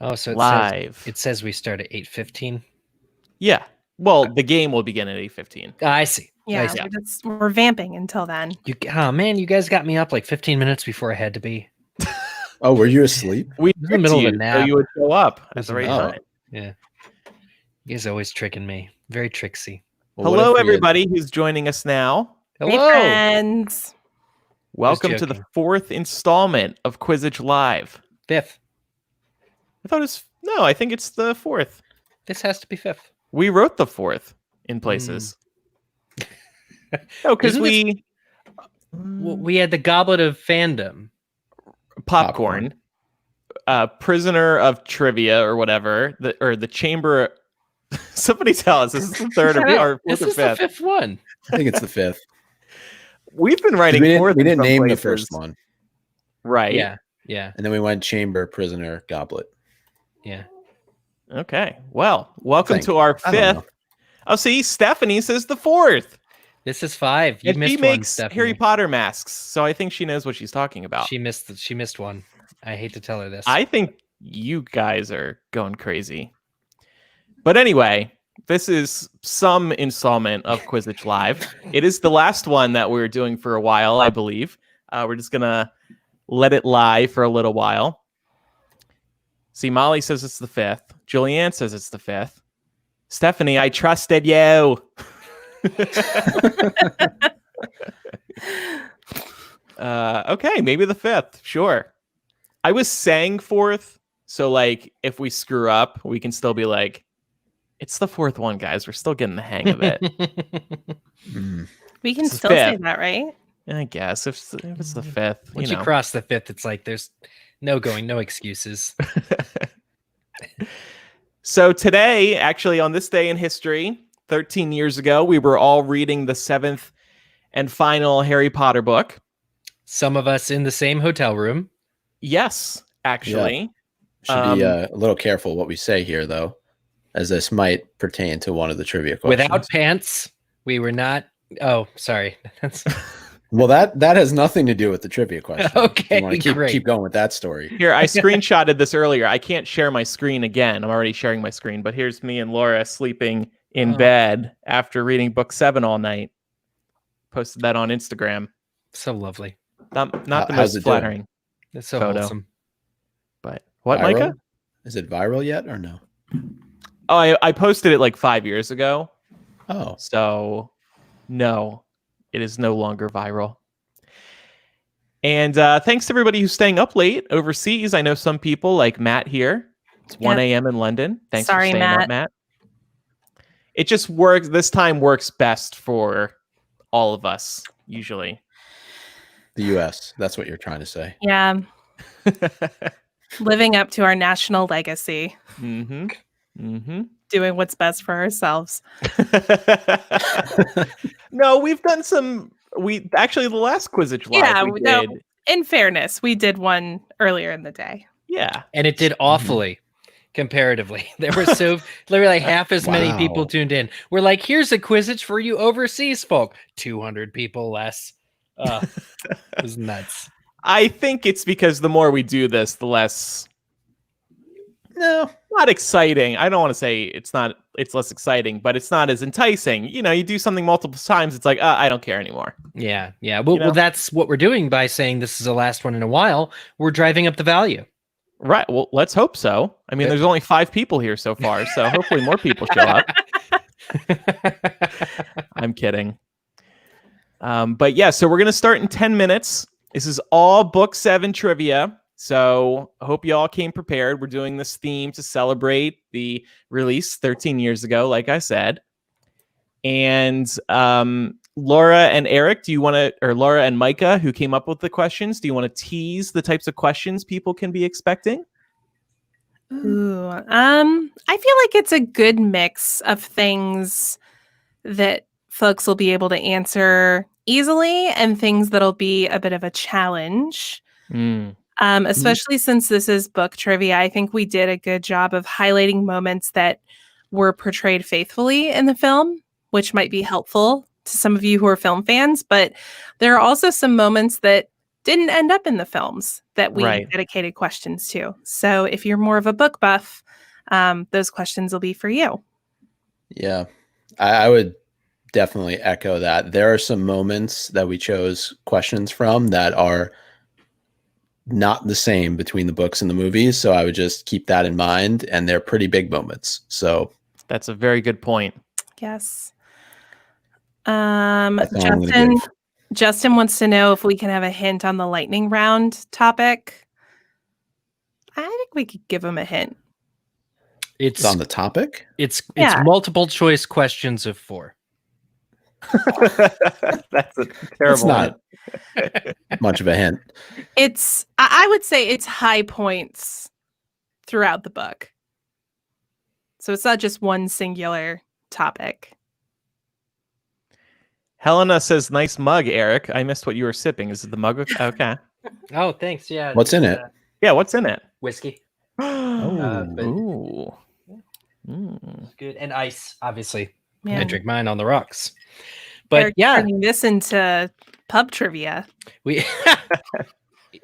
Oh, so live. It says we start at 8:15. Yeah. Well, the game will begin at 8:15. I see. Yeah, I see. we're vamping until then. Oh man, you guys got me up like 15 minutes before I had to be. Oh, were you asleep? We in the middle of a so nap. you would show up at the right time. Yeah. You guys always tricking me. Very tricksy. Well, Hello, everybody who's joining us now. Hey, Hello. friends. Welcome to the 4th installment of Quizzitch Live. 5th. I think it's the 4th. This has to be 5th. We wrote the 4th in places. No, because we had the Goblet of Fandom. Popcorn. Prisoner of Trivia or whatever. The Chamber. Somebody tell us. This is the third or fourth or fifth. This is the 5th one. I think it's the 5th. We've been writing fourth. We didn't name the first one. Right. Yeah. And then we went Chamber, Prisoner, Goblet. Yeah. Okay. Well, welcome to our 5th. Oh, see, Stephanie says the 4th. This is 5. You missed she one, makes Stephanie. Harry Potter masks, so I think she knows what she's talking about. She missed one. I hate to tell her this. I think you guys are going crazy. But anyway, this is some installment of Quizzitch Live. It is the last one that we're doing for a while, I believe. We're just going to let it lie for a little while. See, Molly says it's the 5th. Julianne says it's the 5th. Stephanie, I trusted you. Okay, maybe the 5th. Sure. I was saying 4th, so like if we screw up, we can still be like, it's the 4th one, guys. We're still getting the hang of it. We can still say that, right? I guess if it's the 5th. Once you cross the 5th, it's like there's no excuses. So today, actually on this day in history, 13 years ago, we were all reading the 7th and final Harry Potter book. Some of us in the same hotel room. Yes, actually. Yeah. Should be a little careful what we say here, though, as this might pertain to one of the trivia questions. Without pants, we were not. Oh, sorry. Well, that has nothing to do with the trivia question. Okay, keep going with that story. Here, I screenshotted this earlier. I can't share my screen again. I'm already sharing my screen, but here's me and Laura sleeping in bed after reading book 7 all night. Posted that on Instagram. So lovely. Not the most flattering. It's so photo. Wholesome. But what, viral? Micah? Is it viral yet or no? Oh, I posted it like 5 years ago. Oh. So, no, it is no longer viral. And thanks to everybody who's staying up late overseas. I know some people like Matt here. It's 1 a.m. in London. Thanks for staying up, Matt. It just works. This time works best for all of us, usually. The U.S. That's what you're trying to say. Yeah. Living up to our national legacy. Mm-hmm. Mm-hmm. Doing what's best for ourselves. No, we've done some. The last Quizzitch Live we did. In fairness, we did one earlier in the day. Yeah. And it did awfully. Comparatively, there were literally half as many people tuned in. We're like, here's a Quizzitch for you overseas folk. 200 people less. It was nuts. I think it's because the more we do this, the less. No, not exciting. I don't want to say it's less exciting, but it's not as enticing. You do something multiple times, it's like, I don't care anymore. Yeah. Well, that's what we're doing by saying this is the last one in a while. We're driving up the value. Right. Well, let's hope so. I mean, there's only 5 people here so far, so hopefully more people show up. I'm kidding. But yeah, so we're going to start in 10 minutes. This is all book 7 trivia. So I hope you all came prepared. We're doing this theme to celebrate the release 13 years ago, like I said. And Laura and Eric, Laura and Micah, who came up with the questions, do you want to tease the types of questions people can be expecting? Ooh, I feel like it's a good mix of things that folks will be able to answer easily and things that'll be a bit of a challenge. Especially since this is book trivia, I think we did a good job of highlighting moments that were portrayed faithfully in the film, which might be helpful to some of you who are film fans. But there are also some moments that didn't end up in the films that we Right. dedicated questions to. So if you're more of a book buff, those questions will be for you. Yeah, I would definitely echo that. There are some moments that we chose questions from that are not the same between the books and the movies. So I would just keep that in mind. And they're pretty big moments. So That's a very good point. Yes. that's all I'm gonna give. Justin wants to know if we can have a hint on the lightning round topic. I think we could give him a hint. It's on the topic. It's Yeah. multiple choice questions of 4. That's a terrible. It's not much of a hint. I would say it's high points throughout the book. So it's not just one singular topic. Helena says, "Nice mug, Eric. I missed what you were sipping. Is it the mug? Okay. Oh, thanks. Yeah. What's in it? Yeah. What's in it? Whiskey. But- But Ooh. Mm. good. And ice, obviously. Yeah. I drink mine on the rocks. But Eric's yeah, turning this into pub trivia. we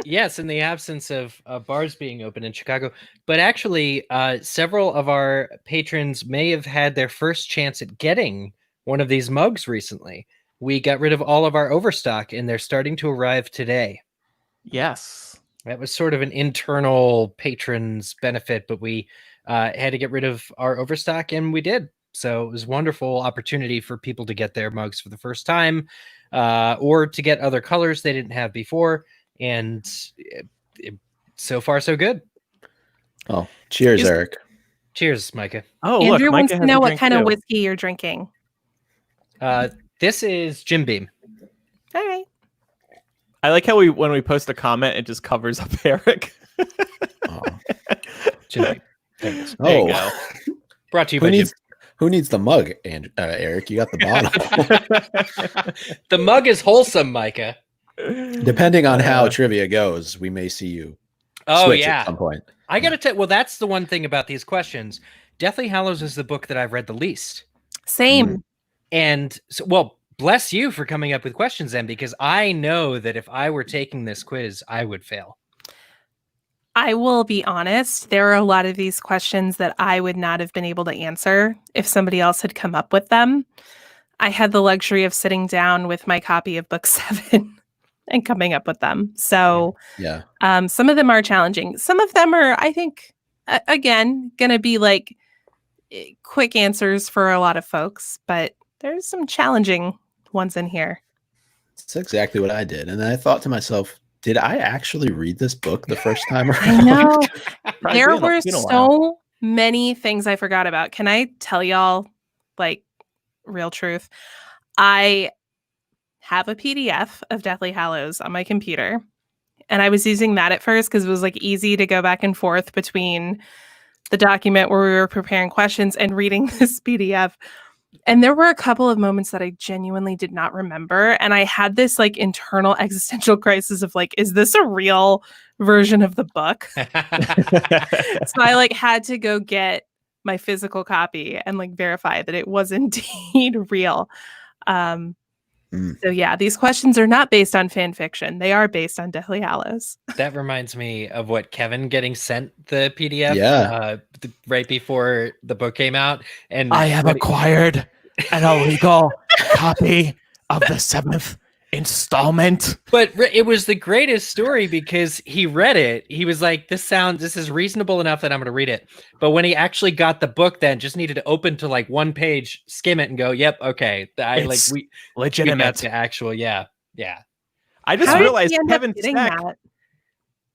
yes, in the absence of bars being open in Chicago. But actually, several of our patrons may have had their first chance at getting one of these mugs recently. We got rid of all of our overstock, and they're starting to arrive today. Yes. That was sort of an internal patrons benefit, but we had to get rid of our overstock, and we did. So it was a wonderful opportunity for people to get their mugs for the first time, or to get other colors they didn't have before. And so far, so good. Oh, cheers, Eric. Cheers, Micah. Oh, Andrew look, Micah wants to has a know what drink kind too. of whiskey you're drinking. This is Jim Beam. All right. I like how when we post a comment, it just covers up Eric. Oh. Jim Beam. There it is. There you Oh. go. Brought to you Who by needs who needs the mug, Eric? You got the bottle. Jim. The mug is wholesome, Micah. Depending on how trivia goes, we may see you Oh, switch yeah. at some point. I got to tell well, that's the one thing about these questions. Deathly Hallows is the book that I've read the least. Same. And so, well, bless you for coming up with questions then, because I know that if I were taking this quiz, I would fail. I will be honest. There are a lot of these questions that I would not have been able to answer if somebody else had come up with them. I had the luxury of sitting down with my copy of book 7 and coming up with them. So Yeah. some of them are challenging. Some of them are, I think, again, going to be like quick answers for a lot of folks, but there's some challenging ones in here. That's exactly what I did. And then I thought to myself, did I actually read this book the first time around? I know. Probably There been a were while. so many things I forgot about. Can I tell y'all, like, real truth? I have a PDF of Deathly Hallows on my computer, and I was using that at first because it was like easy to go back and forth between the document where we were preparing questions and reading this PDF. And there were a couple of moments that I genuinely did not remember. And I had this like internal existential crisis of like, is this a real version of the book? So I like had to go get my physical copy and like verify that it was indeed real. So yeah, these questions are not based on fan fiction. They are based on Deathly Hallows. That reminds me of what Kevin getting sent the PDF right before the book came out. And I have acquired an illegal copy of the 7th installment. But it was the greatest story because he read it. He was like, this is reasonable enough that I'm going to read it. But when he actually got the book, then just needed to open to like one page, skim it and go, yep. Okay. It's we legitimate. got the actual. Yeah. Yeah. I just How did realized he end up Kevin getting Speck that?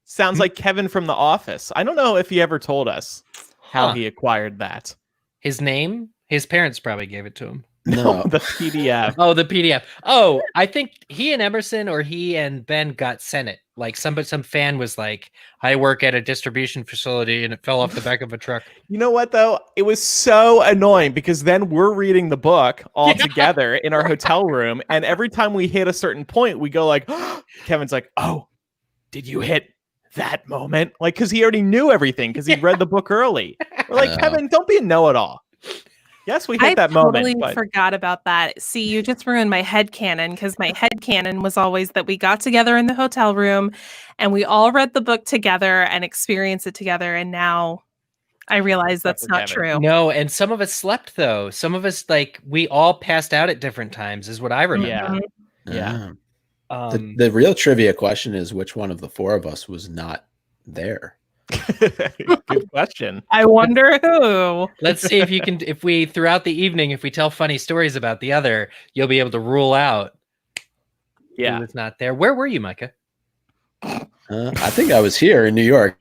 sounds like Kevin from The Office. I don't know if he ever told us how Huh. he acquired that. His name, his parents probably gave it to him. No. The PDF. Oh, the PDF. Oh, I think he and Emerson or he and Ben got sent it. Like some fan was like, I work at a distribution facility and it fell off the back of a truck. You know what, though? It was so annoying because then we're reading the book all together in our hotel room. And every time we hit a certain point, we go like, Kevin's like, oh, did you hit that moment? Like, because he already knew everything because he read the book early. We're like, No. Kevin, don't be a know-it-all. Yes, we I hit that totally moment. But forgot about that. See, you just ruined my headcanon because my headcanon was always that we got together in the hotel room and we all read the book together and experienced it together. And now I realize that's for not Kevin. true. No, and some of us slept though. Some of us we all passed out at different times, is what I remember. Mhm. Yeah. The real trivia question is which one of the four of us was not there? Good question. I wonder who. Let's see if we throughout the evening, if we tell funny stories about the other, you'll be able to rule out who Yeah. was not there. Where were you, Micah? I think I was here in New York,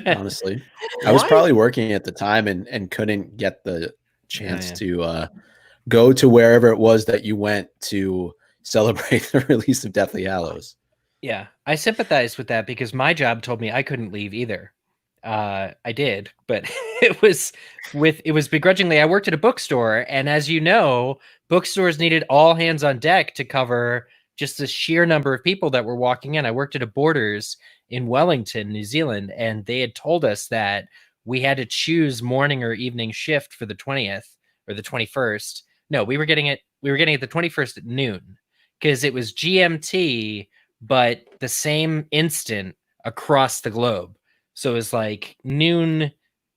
honestly. I was Why? probably working at the time and couldn't get the chance yeah. to go to wherever it was that you went to celebrate the release of Deathly Hallows. Yeah, I sympathize with that because my job told me I couldn't leave either. I did, but it was begrudgingly. I worked at a bookstore, and as you know, bookstores needed all hands on deck to cover just the sheer number of people that were walking in. I worked at a Borders in Wellington, New Zealand, and they had told us that we had to choose morning or evening shift for the 20th or the 21st. No, we were getting it the 21st at noon because it was GMT, but the same instant across the globe. So it was like noon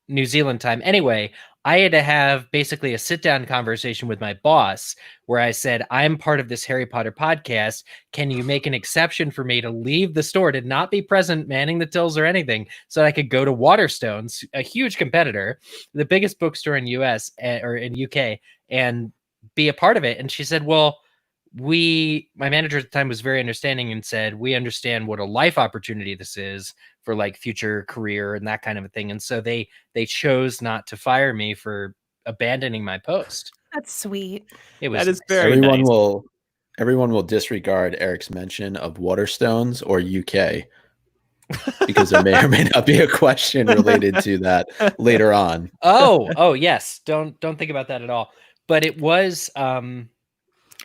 New Zealand time. Anyway, I had to have basically a sit down conversation with my boss where I said, I'm part of this Harry Potter podcast. Can you make an exception for me to leave the store, to not be present manning the tills or anything, so that I could go to Waterstones, a huge competitor, the biggest bookstore in US or in UK, and be a part of it? And she said, well, my manager at the time was very understanding and said, we understand what a life opportunity this is for like future career and that kind of a thing. And so they chose not to fire me for abandoning my post. That's sweet. It was That is very nice. Everyone will disregard Eric's mention of Waterstones or UK because there may or may not be a question related to that later on. Oh yes. Don't think about that at all. But it was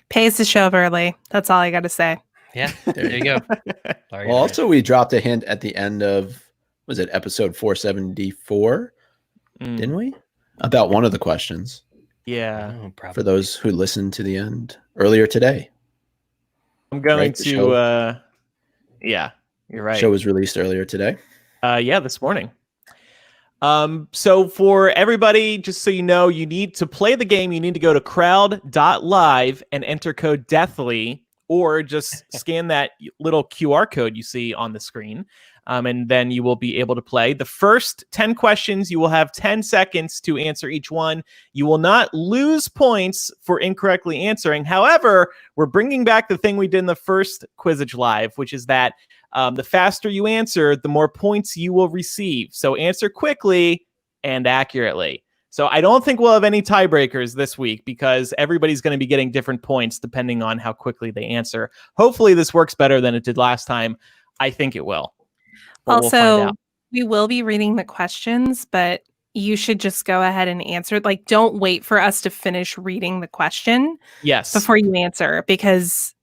Pays to show up early. That's all I got to say. yeah, there you go. Well, also we dropped a hint at the end of, was it episode 474? Didn't we? About one of the questions. Yeah. Oh, probably. For those who listened to the end earlier today. I'm going Right, to yeah, you're right. Show was released earlier today. Yeah, this morning. So for everybody, just so you know, you need to play the game. You need to go to crowd.live and enter code Deathly, or just scan that little QR code you see on the screen. And then you will be able to play. The first 10 questions, you will have 10 seconds to answer each one. You will not lose points for incorrectly answering. However, we're bringing back the thing we did in the first Quizzitch Live, which is that the faster you answer, the more points you will receive. So answer quickly and accurately. So I don't think we'll have any tiebreakers this week because everybody's going to be getting different points depending on how quickly they answer. Hopefully this works better than it did last time. I think it will. But Also, we will be reading the questions, but you should just go ahead and answer it. Like, don't wait for us to finish reading the question before you answer, because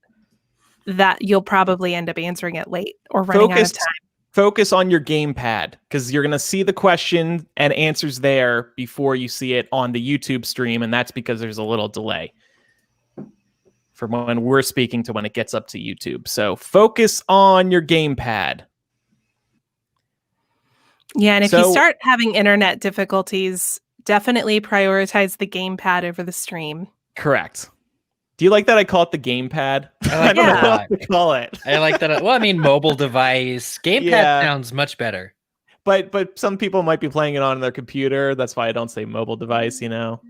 that you'll probably end up answering it late or running out of time. Focus on your gamepad because you're going to see the question and answers there before you see it on the YouTube stream, and that's because there's a little delay from when we're speaking to when it gets up to YouTube. So focus on your gamepad. Yeah, and if you start having internet difficulties, definitely prioritize the gamepad over the stream. Correct. Do you like that I call it the gamepad? I don't know what to call it. I like that. Well, I mean, mobile device. Gamepad sounds much better. But some people might be playing it on their computer. That's why I don't say mobile device, you know?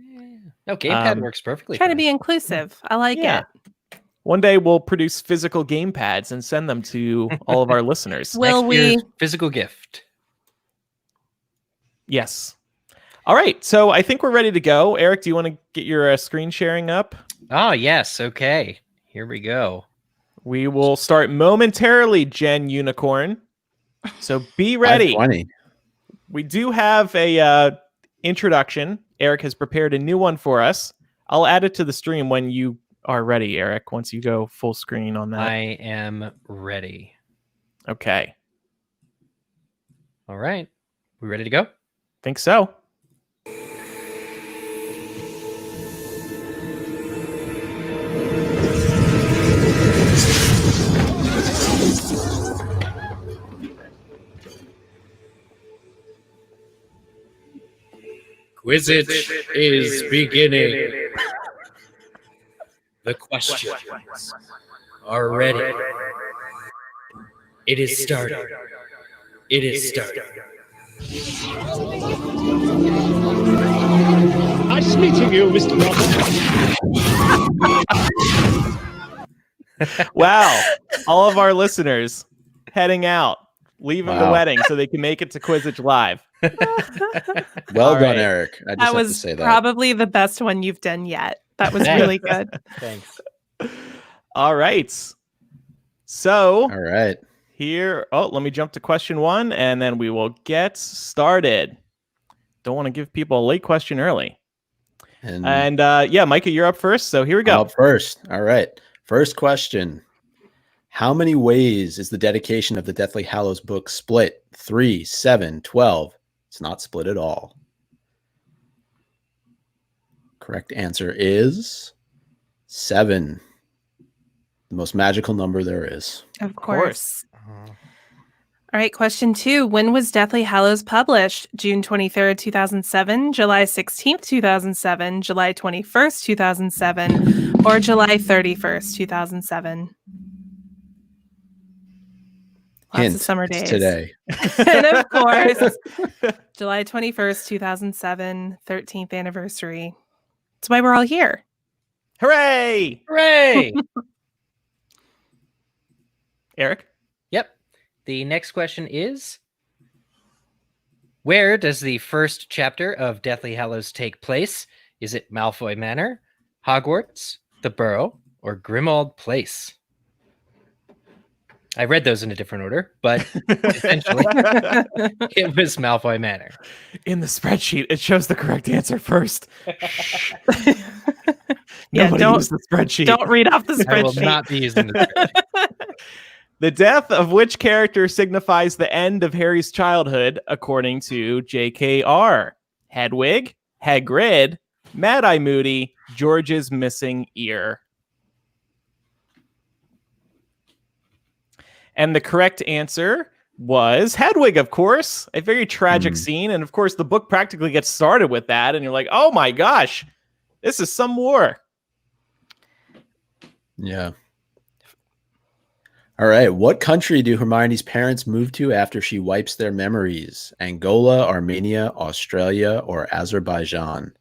No, gamepad works perfectly. Trying to be inclusive. I like it. One day we'll produce physical gamepads and send them to all of our listeners. Will we? Physical gift. Yes. All right. So I think we're ready to go. Eric, do you want to get your screen sharing up? Oh, yes. Okay. Here we go. We will start momentarily, Gen Unicorn. So be ready. 520. We do have a introduction. Eric has prepared a new one for us. I'll add it to the stream when you are ready, Eric, once you go full screen on that. I am ready. Okay. All right. We ready to go? Think so. Quizzitch is beginning. The questions are ready. It is starting. It is starting. Nice meeting you, Mr. Robert. Wow. All of our listeners heading out, leaving the Wow. wedding so they can make it to Quizzitch Live. Well All done, right. Eric. I just That have to was say that. probably the best one you've done yet. That was really good. Thanks. All right. So All right. here, let me jump to question 1 and then we will get started. Don't want to give people a late question early. And yeah, Micah, you're up first. So here we go. Up first. All right. First question. How many ways is the dedication of the Deathly Hallows book split? 3, 7, 12. It's not split at all. Correct answer is 7. The most magical number there is. Of course. All right, question 2. When was Deathly Hallows published? June 23rd, 2007, July 16th, 2007, July 21st, 2007, or July 31st, 2007? Lots Hint, of summer it's days. today. And of course, July 21st, 2007, 13th anniversary. That's why we're all here. Hooray! Hooray! Eric? Yep. The next question is, where does the first chapter of Deathly Hallows take place? Is it Malfoy Manor, Hogwarts, the Burrow, or Grimmauld Place? I read those in a different order, but essentially it was Malfoy Manor. In the spreadsheet, it shows the correct answer first. Yeah, Nobody don't- used the spreadsheet. Don't read off the I will spreadsheet. not be using this. The death of which character signifies the end of Harry's childhood, according to JKR? Hedwig, Hagrid, Mad-Eye Moody, George's missing ear. And the correct answer was Hedwig, of course. A very tragic scene. And of course, the book practically gets started with that. And you're like, oh my gosh, this is some war. Yeah. All right. What country do Hermione's parents move to after she wipes their memories? Angola, Armenia, Australia, or Azerbaijan?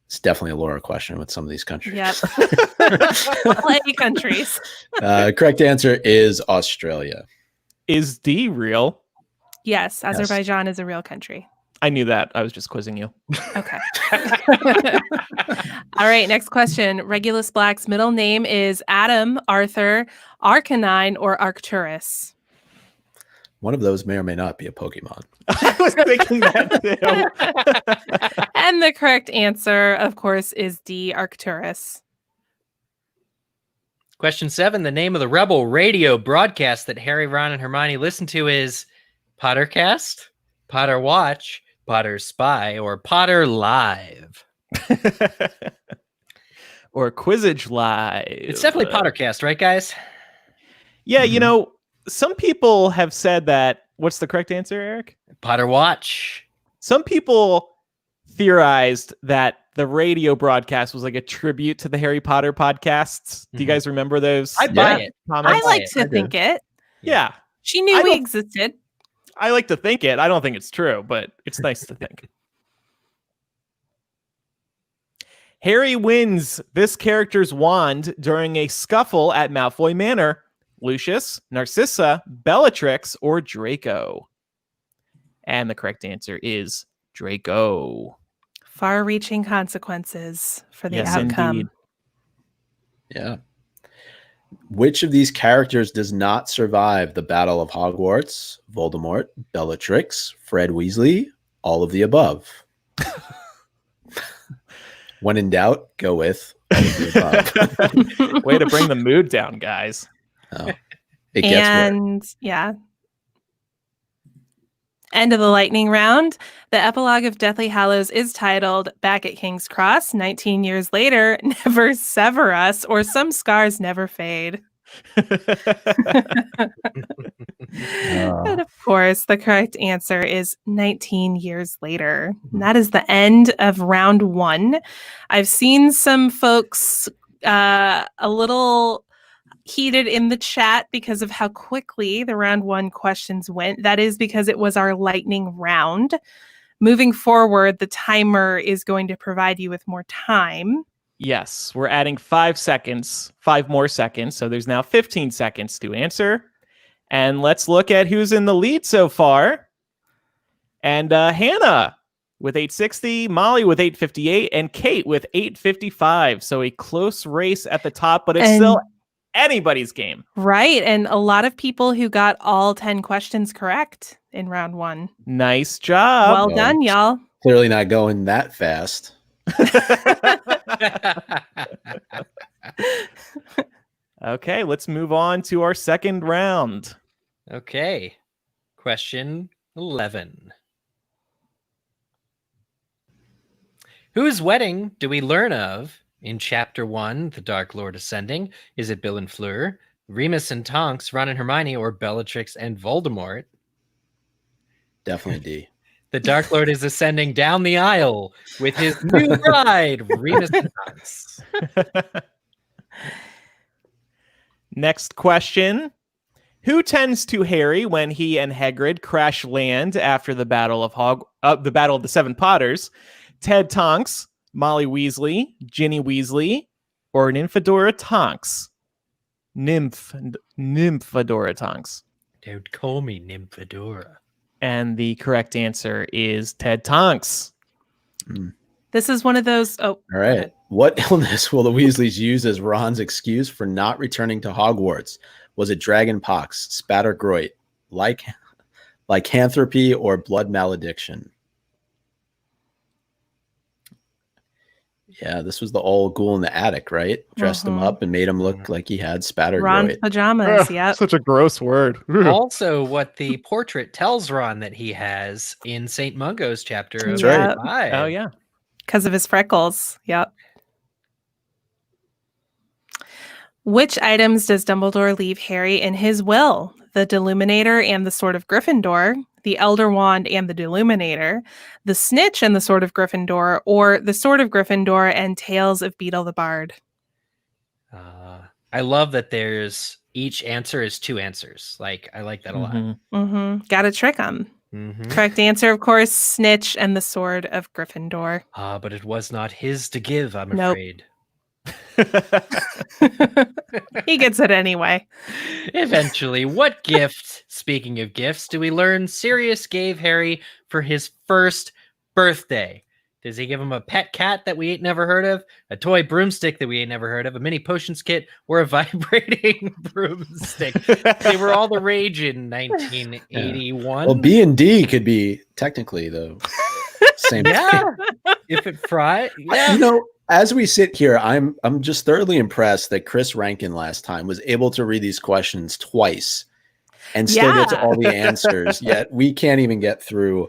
It's definitely a Laura question with some of these countries. Yep. Play countries. Correct answer is Australia. Is D real? Yes, Azerbaijan is a real country. I knew that. I was just quizzing you. Okay. All right, next question. Regulus Black's middle name is Adam, Arthur, Arcanine, or Arcturus? One of those may or may not be a Pokemon. I was thinking that too. And the correct answer, of course, is D, Arcturus. Question 7. The name of the Rebel radio broadcast that Harry, Ron, and Hermione listen to is Pottercast, Potter Watch, Potter Spy, or Potter Live. Or Quizzitch Live. It's definitely Pottercast, right, guys? Yeah, you know, some people have said that. What's the correct answer, Eric? Potter Watch. Some people theorized that the radio broadcast was like a tribute to the Harry Potter podcasts. Do you guys remember those? I buy it. I like to I do. think it. Yeah, She knew I we don't- existed. I like to think it. I don't think it's true, but it's nice to think. Harry wins this character's wand during a scuffle at Malfoy Manor. Lucius, Narcissa, Bellatrix, or Draco? And the correct answer is Draco. Far-reaching consequences for the Yes, outcome. indeed. Yeah. Which of these characters does not survive the Battle of Hogwarts? Voldemort, Bellatrix, Fred Weasley, all of the above. When in doubt, go with all of the above. Way to bring the mood down, guys. Oh, it gets worse. And yeah. End of the lightning round. The epilogue of Deathly Hallows is titled Back at King's Cross, 19 years later, Never Sever Us, or Some Scars Never Fade. And of course, the correct answer is 19 years later. And that is the end of round 1. I've seen some folks a little heated in the chat because of how quickly the round 1 questions went. That is because it was our lightning round. Moving forward, the timer is going to provide you with more time. Yes, we're adding 5 more seconds. So there's now 15 seconds to answer. And let's look at who's in the lead so far. And Hannah with 860, Molly with 858, and Kate with 855. So a close race at the top, but it's still anybody's game. Right. And a lot of people who got all 10 questions correct in round 1. Nice job. Well done, y'all. Clearly not going that fast. Okay, let's move on to our second round. Okay. Question 11. Whose wedding do we learn of in Chapter 1, The Dark Lord Ascending? Is it Bill and Fleur, Remus and Tonks, Ron and Hermione, or Bellatrix and Voldemort? Definitely D. The Dark Lord is ascending down the aisle with his new bride, Remus and Tonks. Next question. Who tends to Harry when he and Hagrid crash land after the Battle of the Seven Potters? Ted Tonks, Molly Weasley, Ginny Weasley, or Nymphadora Tonks? Nymphadora Tonks. Don't call me Nymphadora. And the correct answer is Ted Tonks. This is one of those. Oh, all right. What illness will the Weasleys use as Ron's excuse for not returning to Hogwarts? Was it dragon pox, spattergroit, lycanthropy, or blood malediction? Yeah, this was the old ghoul in the attic, right? Dressed him up and made him look like he had spattergroit. Ron's pajamas, yeah. Such a gross word. Also, what the portrait tells Ron that he has in St. Mungo's chapter of That's right. 5. Oh, yeah. Because of his freckles. Yep. Which items does Dumbledore leave Harry in his will? The Deluminator and the Sword of Gryffindor, the Elder Wand and the Deluminator, the Snitch and the Sword of Gryffindor, or the Sword of Gryffindor and Tales of Beetle the Bard? I love that there's each answer is 2 answers. I like that a lot. Got to trick them. Correct answer, of course, Snitch and the Sword of Gryffindor. But it was not his to give, I'm Nope. afraid. He gets it anyway. Eventually, what gift, speaking of gifts, do we learn Sirius gave Harry for his first birthday? Does he give him a pet cat that we ain't never heard of, a toy broomstick that we ain't never heard of, a mini potions kit, or a vibrating broomstick? They were all the rage in 1981. Well, B and D could be technically the same. Yeah, if it fried. Yeah. You know, as we sit here, I'm just thoroughly impressed that Chris Rankin last time was able to read these questions twice and still get to all the answers. Yet we can't even get through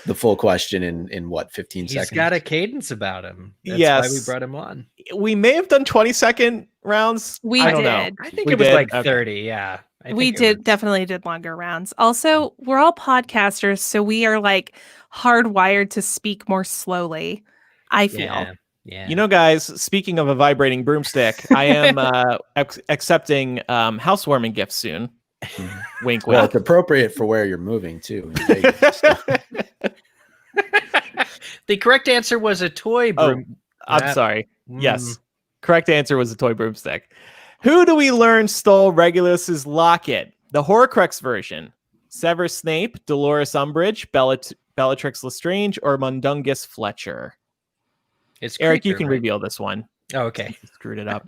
the full question in what, 15 seconds? He's got a cadence about him. That's why we brought him on. We may have done 20-second rounds. I don't know. I think We it was did? like Okay. 30. Yeah. We definitely did longer rounds. Also, we're all podcasters, so we are hardwired to speak more slowly, I feel. Yeah. You know, guys, speaking of a vibrating broomstick, I am accepting housewarming gifts soon. Wink, Well, wink. it's appropriate for where you're moving to. In Vegas, so. The correct answer was a toy broom. I'm sorry. Yes. Correct answer was a toy broomstick. Who do we learn stole Regulus's locket? The Horcrux version. Severus Snape, Dolores Umbridge, Bellatrix Lestrange, or Mundungus Fletcher? It's Eric, Creeper, you can right? reveal this one. Oh, okay. Screwed it up.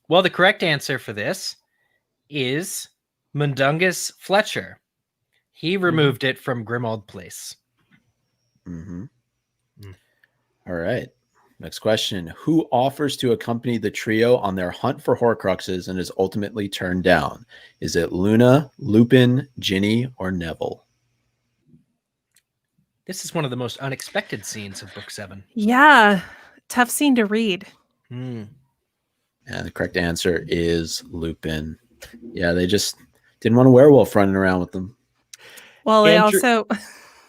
Well, the correct answer for this is Mundungus Fletcher. He removed it from Grimmauld Place. All right. Next question. Who offers to accompany the trio on their hunt for Horcruxes and is ultimately turned down? Is it Luna, Lupin, Ginny, or Neville? This is one of the most unexpected scenes of Book 7. Yeah. Tough scene to read. And And the correct answer is Lupin. Yeah, they just didn't want a werewolf running around with them. Well, it also...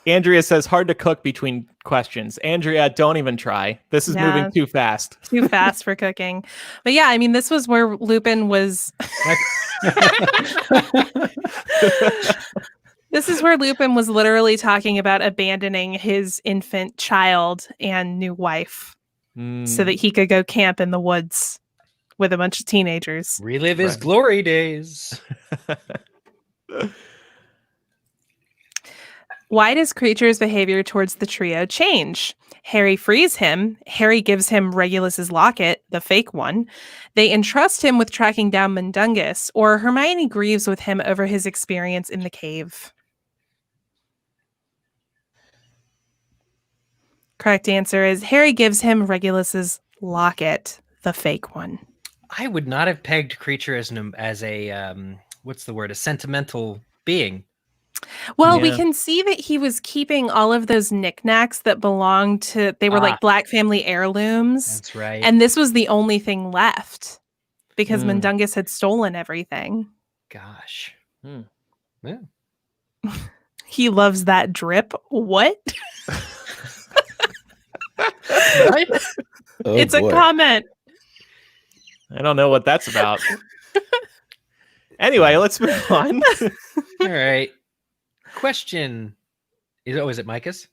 Andrea says hard to cook between questions. Andrea, don't even try. This is moving too fast. Too fast for cooking. But yeah, I mean, this was where Lupin was... This is where Lupin was literally talking about abandoning his infant child and new wife so that he could go camp in the woods with a bunch of teenagers. Relive his glory days. Why does Creature's behavior towards the trio change? Harry frees him. Harry gives him Regulus's locket, the fake one. They entrust him with tracking down Mundungus, or Hermione grieves with him over his experience in the cave. Correct answer is Harry gives him Regulus's locket, the fake one. I would not have pegged Creature as a what's the word? A sentimental being. Well, we can see that he was keeping all of those knickknacks that belonged to, they were like Black family heirlooms. That's right. And this was the only thing left because Mundungus had stolen everything. Gosh. Yeah. He loves that drip. What? It's a comment. I don't know what that's about. Anyway, let's move on. All right. Question. Is it Micah's?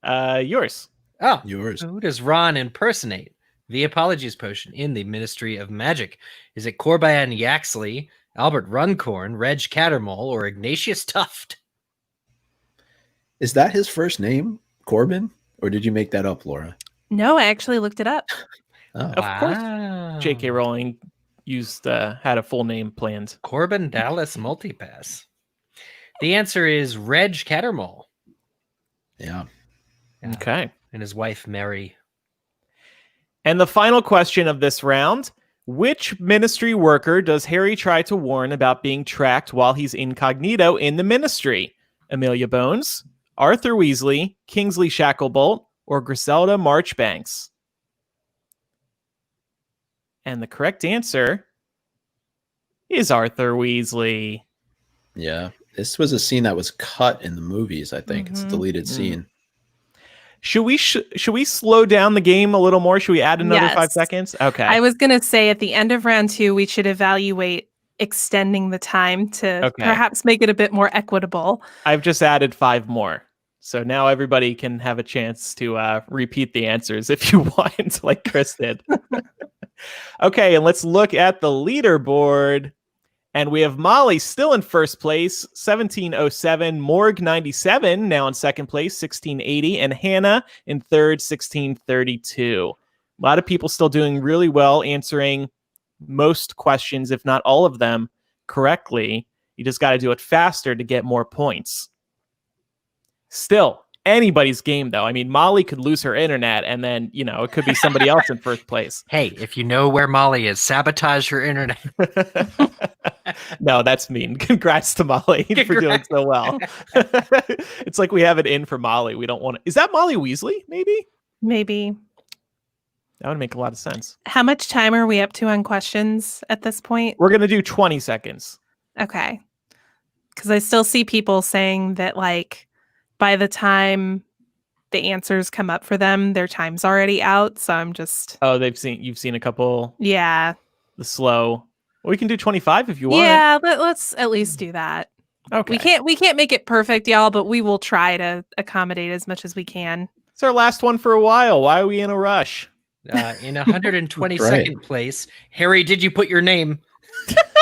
Yours. Oh, yours. Who does Ron impersonate? The Apologies Potion in the Ministry of Magic. Is it Corbian Yaxley, Albert Runcorn, Reg Cattermole, or Ignatius Tuft? Is that his first name, Corbin? Or did you make that up, Laura? No, I actually looked it up. Oh. Of course. J.K. Rowling had a full name planned. Corbin Dallas Multipass. The answer is Reg Cattermole. Yeah. Okay. And his wife, Mary. And the final question of this round. Which ministry worker does Harry try to warn about being tracked while he's incognito in the ministry? Amelia Bones, Arthur Weasley, Kingsley Shacklebolt, or Griselda Marchbanks? And the correct answer is Arthur Weasley. Yeah. This was a scene that was cut in the movies, I think. It's a deleted scene. Should we slow down the game a little more? Should we add another 5 seconds? Okay. I was going to say at the end of round 2, we should evaluate extending the time to perhaps make it a bit more equitable. I've just added 5 more. So now everybody can have a chance to repeat the answers if you want, like Chris did. Okay, and let's look at the leaderboard. And we have Molly still in first place, 1707. Morg, 97, now in second place, 1680. And Hannah in third, 1632. A lot of people still doing really well, answering most questions, if not all of them, correctly. You just got to do it faster to get more points. Still, anybody's game, though. I mean, Molly could lose her internet, and then, it could be somebody else in first place. Hey, if you know where Molly is, sabotage her internet. No, that's mean. Congrats to Molly for doing so well. It's like we have it in for Molly. We don't want to... Is that Molly Weasley, maybe? Maybe. That would make a lot of sense. How much time are we up to on questions at this point? We're going to do 20 seconds. Okay. Because I still see people saying that, by the time the answers come up for them, their time's already out. So I'm just... Oh, you've seen a couple... Yeah. The slow... Well, we can do 25 if you want. Yeah, let's at least do that. Okay. We can't make it perfect, y'all, but we will try to accommodate as much as we can. It's our last one for a while. Why are we in a rush? In 122nd place, Harry, did you put your name?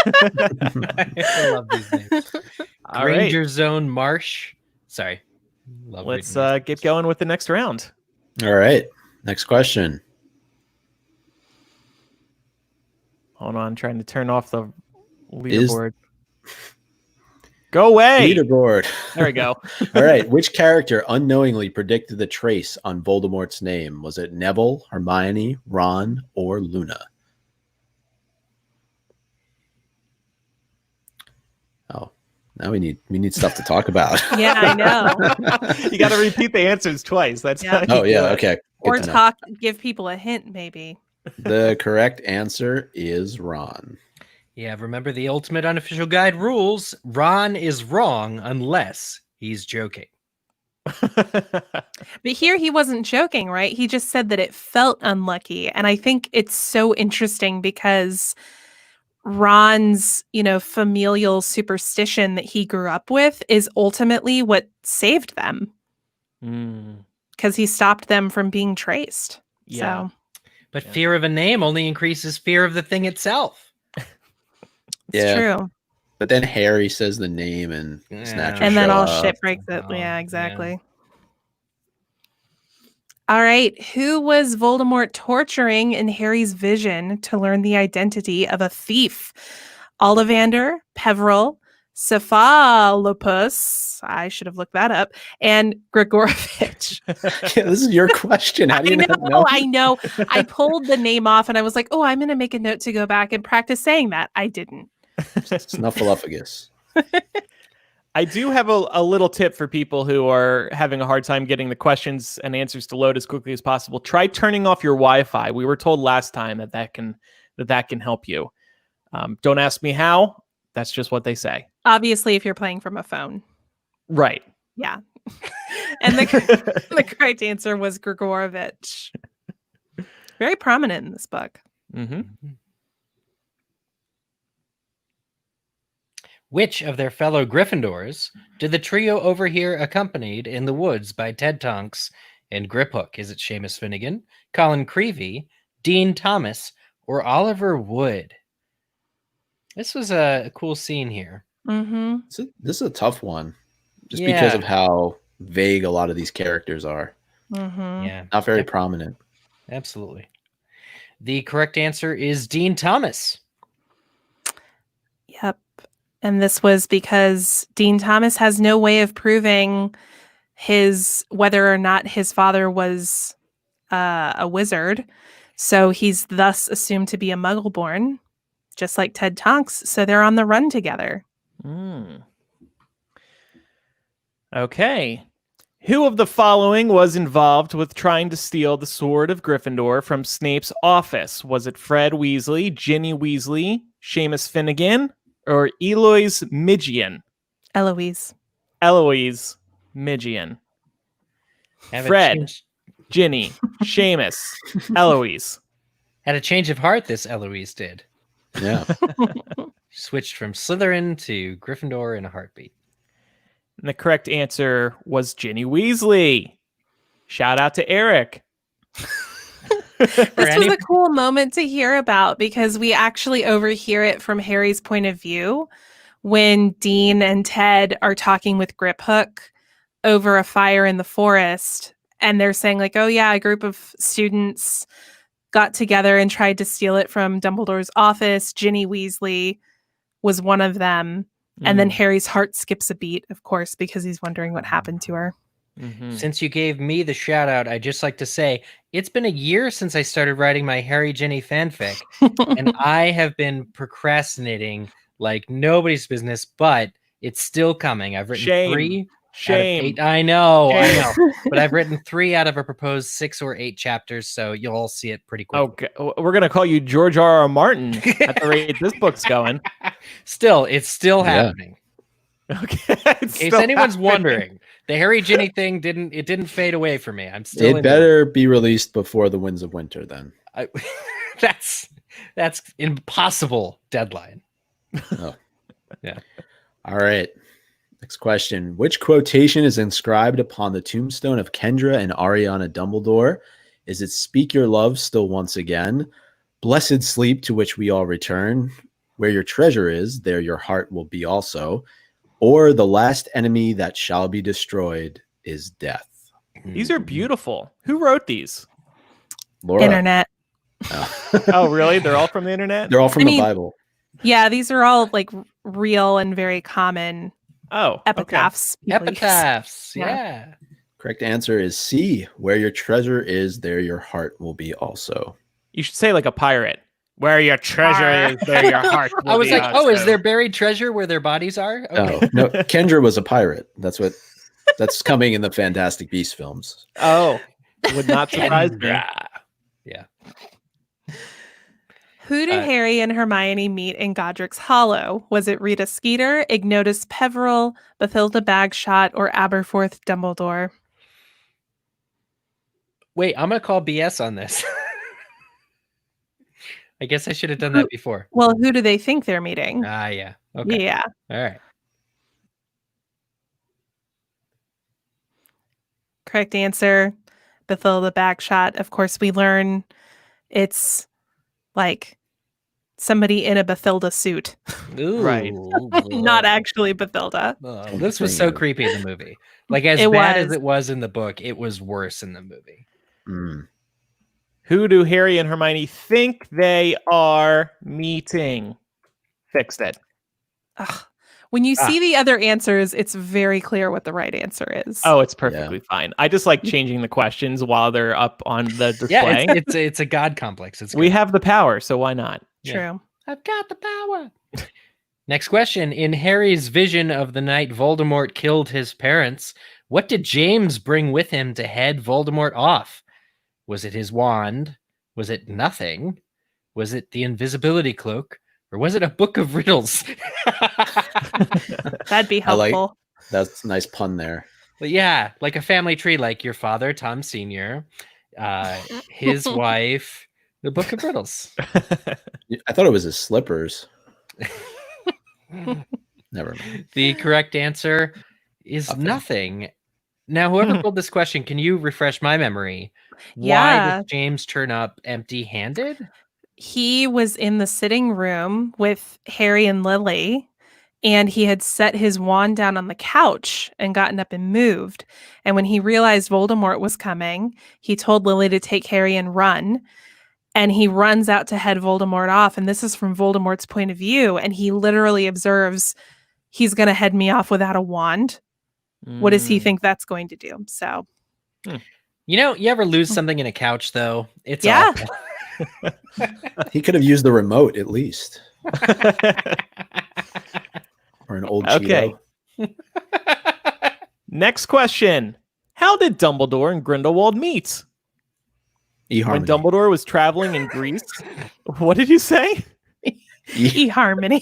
I love these names. Granger Zone Marsh. Sorry. Let's get going with the next round. All right. Next question. Hold on, trying to turn off the leaderboard. Go away! Leaderboard. There we go. All right. Which character unknowingly predicted the trace on Voldemort's name? Was it Neville, Hermione, Ron, or Luna? Oh, now we need stuff to talk about. Yeah, I know. You got to repeat the answers twice. That's yeah. Okay. Or give people a hint, maybe. The correct answer is Ron. Yeah, remember the ultimate unofficial guide rules. Ron is wrong unless he's joking. But here he wasn't joking, right? He just said that it felt unlucky. And I think it's so interesting because Ron's, familial superstition that he grew up with is ultimately what saved them because he stopped them from being traced. Yeah. So, But fear of a name only increases fear of the thing itself. it's true. But then Harry says the name and Snatcher And then show all up. shit breaks it. Oh, Yeah, exactly. yeah. All right. Who was Voldemort torturing in Harry's vision to learn the identity of a thief? Ollivander, Peveril, Cephalopus, I should have looked that up, and Grigorovich. Yeah, this is your question. How do you not know? I know. I pulled the name off and I was like, oh, I'm going to make a note to go back and practice saying that. I didn't. Snuffleupagus. I do have a little tip for people who are having a hard time getting the questions and answers to load as quickly as possible. Try turning off your Wi-Fi. We were told last time that can help you. Don't ask me how. That's just what they say. Obviously, if you're playing from a phone. Right. Yeah. And the correct answer was Grigorovich. Very prominent in this book. Mm-hmm. Which of their fellow Gryffindors did the trio overhear accompanied in the woods by Ted Tonks and Griphook? Is it Seamus Finnegan, Colin Creevey, Dean Thomas, or Oliver Wood? This was a cool scene here. Mm-hmm. This is a tough one, just because of how vague a lot of these characters are. Mm-hmm. Yeah, Not very prominent. Absolutely. The correct answer is Dean Thomas. Yep. And this was because Dean Thomas has no way of proving whether or not his father was a wizard. So he's thus assumed to be a Muggle-born, just like Ted Tonks. So they're on the run together. Okay. Who of the following was involved with trying to steal the Sword of Gryffindor from Snape's office? Was it Fred Weasley, Ginny Weasley, Seamus Finnegan, or Eloise Midgian? Eloise Midgian. Have Fred, Ginny, Seamus, Eloise. Had a change of heart, this Eloise did. Yeah. Switched from Slytherin to Gryffindor in a heartbeat. And the correct answer was Ginny Weasley. Shout out to Eric. This was a cool moment to hear about because we actually overhear it from Harry's point of view when Dean and Ted are talking with Griphook over a fire in the forest. And they're saying like, oh yeah, a group of students got together and tried to steal it from Dumbledore's office. Ginny Weasley was one of them. And then Harry's heart skips a beat, of course, because he's wondering what happened to her. Mm-hmm. Since you gave me the shout out, I'd just like to say it's been a year since I started writing my Harry Ginny fanfic, and I have been procrastinating like nobody's business, but it's still coming. I've written 3. Shame. I know. But I've written 3 out of a proposed 6 or 8 chapters, so you'll all see it pretty quickly. Okay, we're gonna call you George R.R. Martin at the rate this book's going. It's still happening. Okay. In case anyone's wondering, the Harry Ginny thing didn't fade away for me. I'm still. It better be released before the Winds of Winter. Then that's impossible deadline. Oh. Yeah. All right. Next question. Which quotation is inscribed upon the tombstone of Kendra and Ariana Dumbledore? Is it "Speak your love still once again"? "Blessed sleep to which we all return"? "Where your treasure is, there your heart will be also"? Or "The last enemy that shall be destroyed is death"? These are beautiful. Who wrote these? Laura. Internet. Oh, really? They're all from the internet? They're all from the Bible. Yeah, these are all like real and very common epitaphs. Okay. Epitaphs. Yeah. Correct answer is C. "Where your treasure is, there your heart will be also." You should say like a pirate. Where your treasure is, there your heart will be. I was like, also. is there buried treasure where their bodies are? Okay. Oh, no, Kendra was a pirate. That's coming in the Fantastic Beasts films. Oh, would not surprise me. Yeah. Who did Harry and Hermione meet in Godric's Hollow? Was it Rita Skeeter, Ignotus Peverell, Bathilda Bagshot, or Aberforth Dumbledore? Wait, I'm going to call BS on this. I guess I should have done that before. Well, who do they think they're meeting? Yeah. Okay. Yeah. All right. Correct answer, Bathilda Bagshot. Of course, we learn it's like somebody in a Bathilda suit. Ooh, Right. Not actually Bathilda. This was so creepy in the movie. Like, as bad as it was in the book, it was worse in the movie. Who do Harry and Hermione think they are meeting? Fixed it. Ugh. When you see the other answers, it's very clear what the right answer is. Oh, it's perfectly fine. I just like changing the questions while they're up on the display. Yeah, it's a god complex. We have the power, so why not? True. Yeah. I've got the power. Next question. In Harry's vision of the night Voldemort killed his parents, what did James bring with him to head Voldemort off? Was it his wand? Was it nothing? Was it the invisibility cloak? Or was it a book of riddles? That'd be helpful. That's a nice pun there. But yeah, like a family tree, like your father, Tom Sr., his wife, the book of riddles. I thought it was his slippers. Never mind. The correct answer is nothing. Now, whoever pulled this question, can you refresh my memory? Why does James turn up empty-handed? He was in the sitting room with Harry and Lily, and he had set his wand down on the couch and gotten up and moved. And when he realized Voldemort was coming, he told Lily to take Harry and run. And he runs out to head Voldemort off. And this is from Voldemort's point of view. And he literally observes, he's going to head me off without a wand. What does he think that's going to do? So, you know, you ever lose something in a couch, though? It's awful. He could have used the remote at least. Or an old Cheeto. Next question. How did Dumbledore and Grindelwald meet? When Dumbledore was traveling in Greece. What did you say? eHarmony.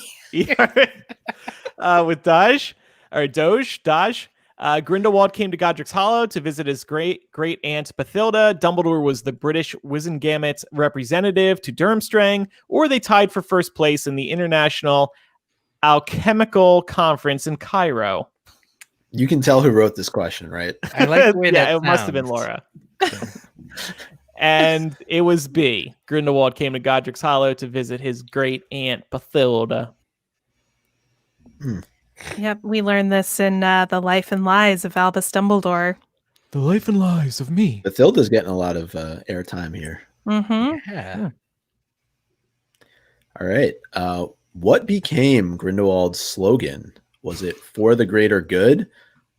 With Doge. Grindelwald came to Godric's Hollow to visit his great-aunt Bathilda. Dumbledore was the British Wizengamot representative to Durmstrang, or they tied for first place in the International Alchemical Conference in Cairo. You can tell who wrote this question, right? I like the way that it must have been Laura. And it was B. Grindelwald came to Godric's Hollow to visit his great-aunt Bathilda. Yep, we learned this in The Life and Lies of Albus Dumbledore. The Life and Lies of Me. Bathilda's getting a lot of airtime here. Mm-hmm. Yeah. All right. What became Grindelwald's slogan? Was it for the greater good,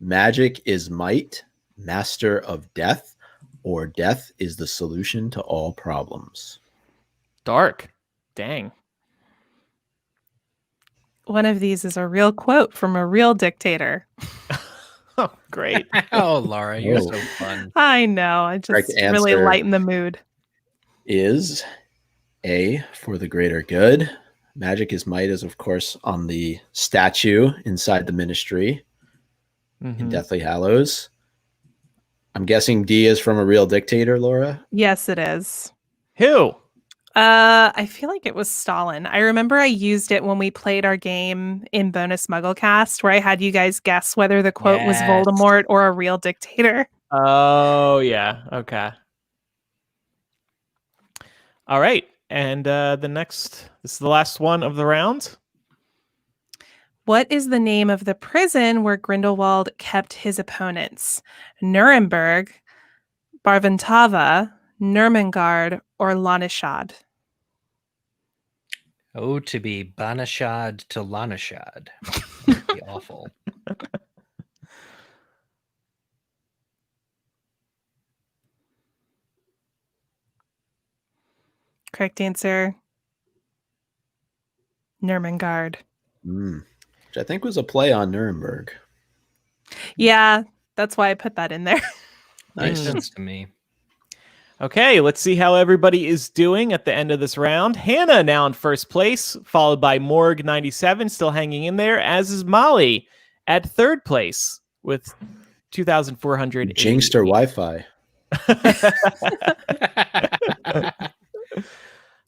magic is might, master of death, or death is the solution to all problems? Dark. Dang. One of these is a real quote from a real dictator. Oh, great. Oh, Laura, you're so fun. I know. I just really lighten the mood. Is A, for the greater good. Magic is might is, of course, on the statue inside the ministry in Deathly Hallows. I'm guessing D is from a real dictator, Laura? Yes, it is. Who? I feel like it was Stalin. I remember I used it when we played our game in bonus MuggleCast, where I had you guys guess whether the quote was Voldemort or a real dictator. Oh, yeah. Okay. All right. And this is the last one of the round. What is the name of the prison where Grindelwald kept his opponents? Nuremberg, Barvantava, Nurmengard, or Lanishad? Oh, to be Banashad to Lanashad. That'd be awful. Correct answer, Nurmengard. Which I think was a play on Nuremberg. Yeah, that's why I put that in there. Makes sense to me. Okay, let's see how everybody is doing at the end of this round. Hannah now in first place, followed by Morg97, still hanging in there, as is Molly at third place with 2,400. Jinxed her Wi-Fi.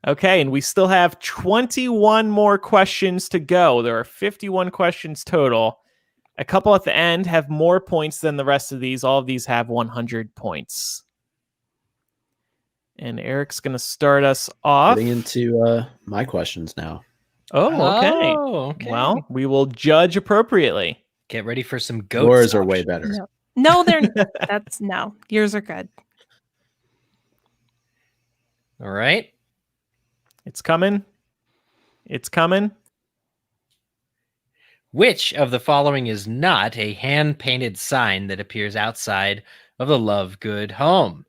Okay, and we still have 21 more questions to go. There are 51 questions total. A couple at the end have more points than the rest of these. All of these have 100 points. And Eric's going to start us off. Getting into my questions now. Oh, okay. Oh, okay. Well, we will judge appropriately. Get ready for some goats. Yours are way better. No, they're no. Yours are good. All right. It's coming. It's coming. Which of the following is not a hand-painted sign that appears outside of the Lovegood home?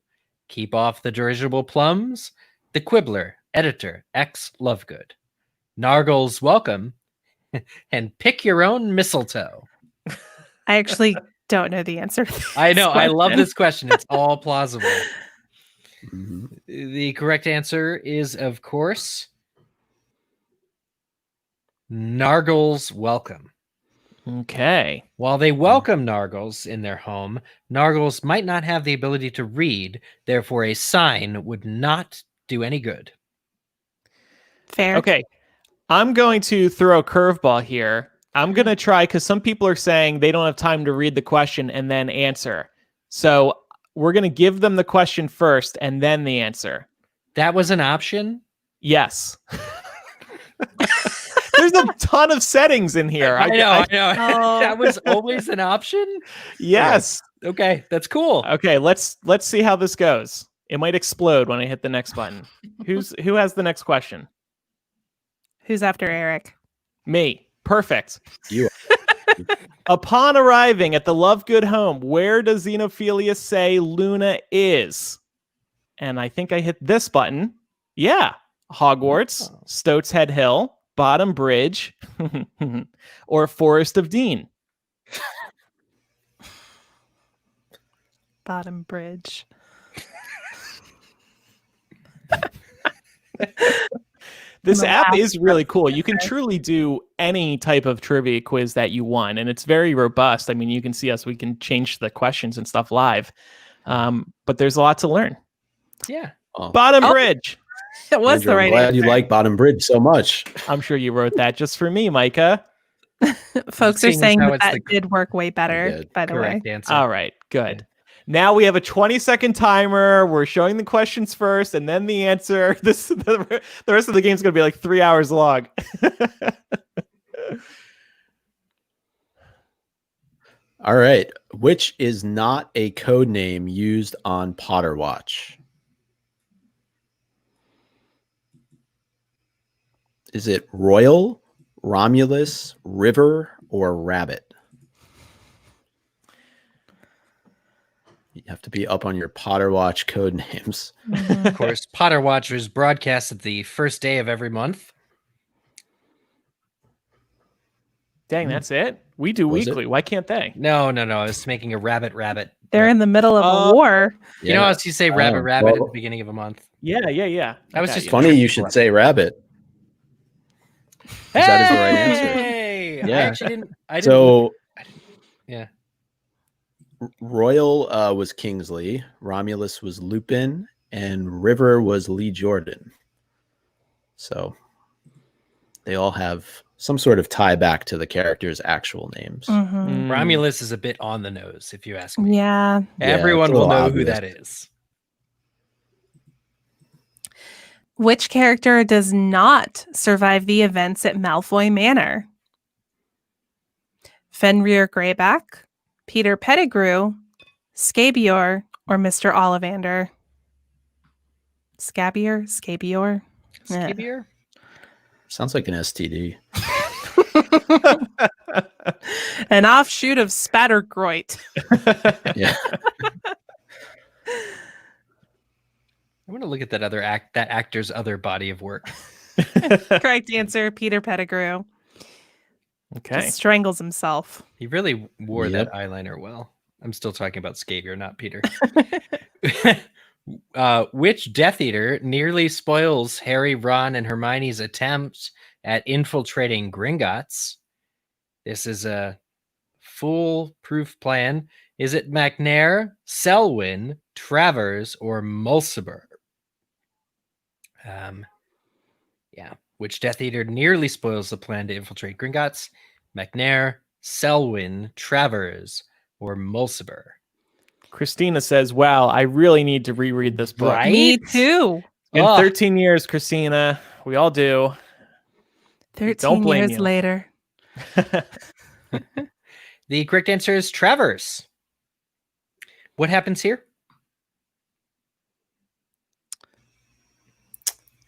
Keep off the dirigible plums, the Quibbler, editor, X Lovegood, Nargle's welcome, and pick your own mistletoe. I actually don't know the answer. To this I know. I love question. this question. It's all plausible. Mhm. The correct answer is, of course, Nargle's welcome. Okay. While they welcome Nargles in their home, Nargles might not have the ability to read, therefore a sign would not do any good. Fair. Okay. I'm going to throw a curveball here. I'm going to try, because some people are saying they don't have time to read the question and then answer. So we're going to give them the question first and then the answer. That was an option? Yes. There's a ton of settings in here. I know. Oh. That was always an option? Yes. Okay, that's cool. Okay, let's see how this goes. It might explode when I hit the next button. Who has the next question? Who's after Eric? Me. Perfect. You Upon arriving at the Lovegood home, where does Xenophilia say Luna is? And I think I hit this button. Yeah. Hogwarts, Stoats Head Hill, Bottom Bridge, or Forest of Dean. Bottom Bridge. This I'm a app laugh. is really cool. You can truly do any type of trivia quiz that you want, and it's very robust. I mean, you can see us. We can change the questions and stuff live, but there's a lot to learn. Yeah. Bottom Bridge. It was Andrew, the right I'm glad answer. you like Bottom Bridge so much. I'm sure you wrote that just for me, Micah. Folks are Seeing as saying how that it's that the did work way better, did. by the way. Correct answer. All right, good. Now we have a 20-second timer. We're showing the questions first and then the answer. The rest of the game is going to be like 3 hours long. All right. Which is not a code name used on Potter Watch? Is it Royal, Romulus, River, or Rabbit? You have to be up on your Potter Watch code names. Of course, Potter Watch was broadcasted the first day of every month. Dang, that's it? We do Was it? weekly. Why can't they? No. I was making a rabbit. They're in the middle of a war. You know how you say rabbit at the well, beginning of a month? Yeah. I was got just you. funny you should say Rabbit. That is the right answer. Hey! Yeah. I actually didn't. So Yeah. Royal was Kingsley, Romulus was Lupin, and River was Lee Jordan. So they all have some sort of tie back to the characters' actual names. Mhm. Romulus is a bit on the nose, if you ask me. Yeah. Everyone it's a will little know who obvious. that is. Which character does not survive the events at Malfoy Manor? Fenrir Greyback, Peter Pettigrew, Scabior, or Mr. Ollivander? Scabior? Yeah. Scabier? Sounds like an STD. An offshoot of Spattergroit. Yeah. I'm going to look at that that actor's other body of work. Correct answer, Peter Pettigrew. Okay. Just strangles himself. He really wore Yep. that eyeliner well. I'm still talking about Scabier, not Peter. Which Death Eater nearly spoils Harry, Ron, and Hermione's attempt at infiltrating Gringotts? This is a foolproof plan. Is it McNair, Selwyn, Travers, or Mulciber? Yeah. Which Death Eater nearly spoils the plan to infiltrate Gringotts? McNair, Selwyn, Travers, or Mulciber? Christina says, wow, I really need to reread this book. Right? Me too. In Ugh. 13 years, Christina. We all do. 13 Don't blame years you. later. The correct answer is Travers. What happens here?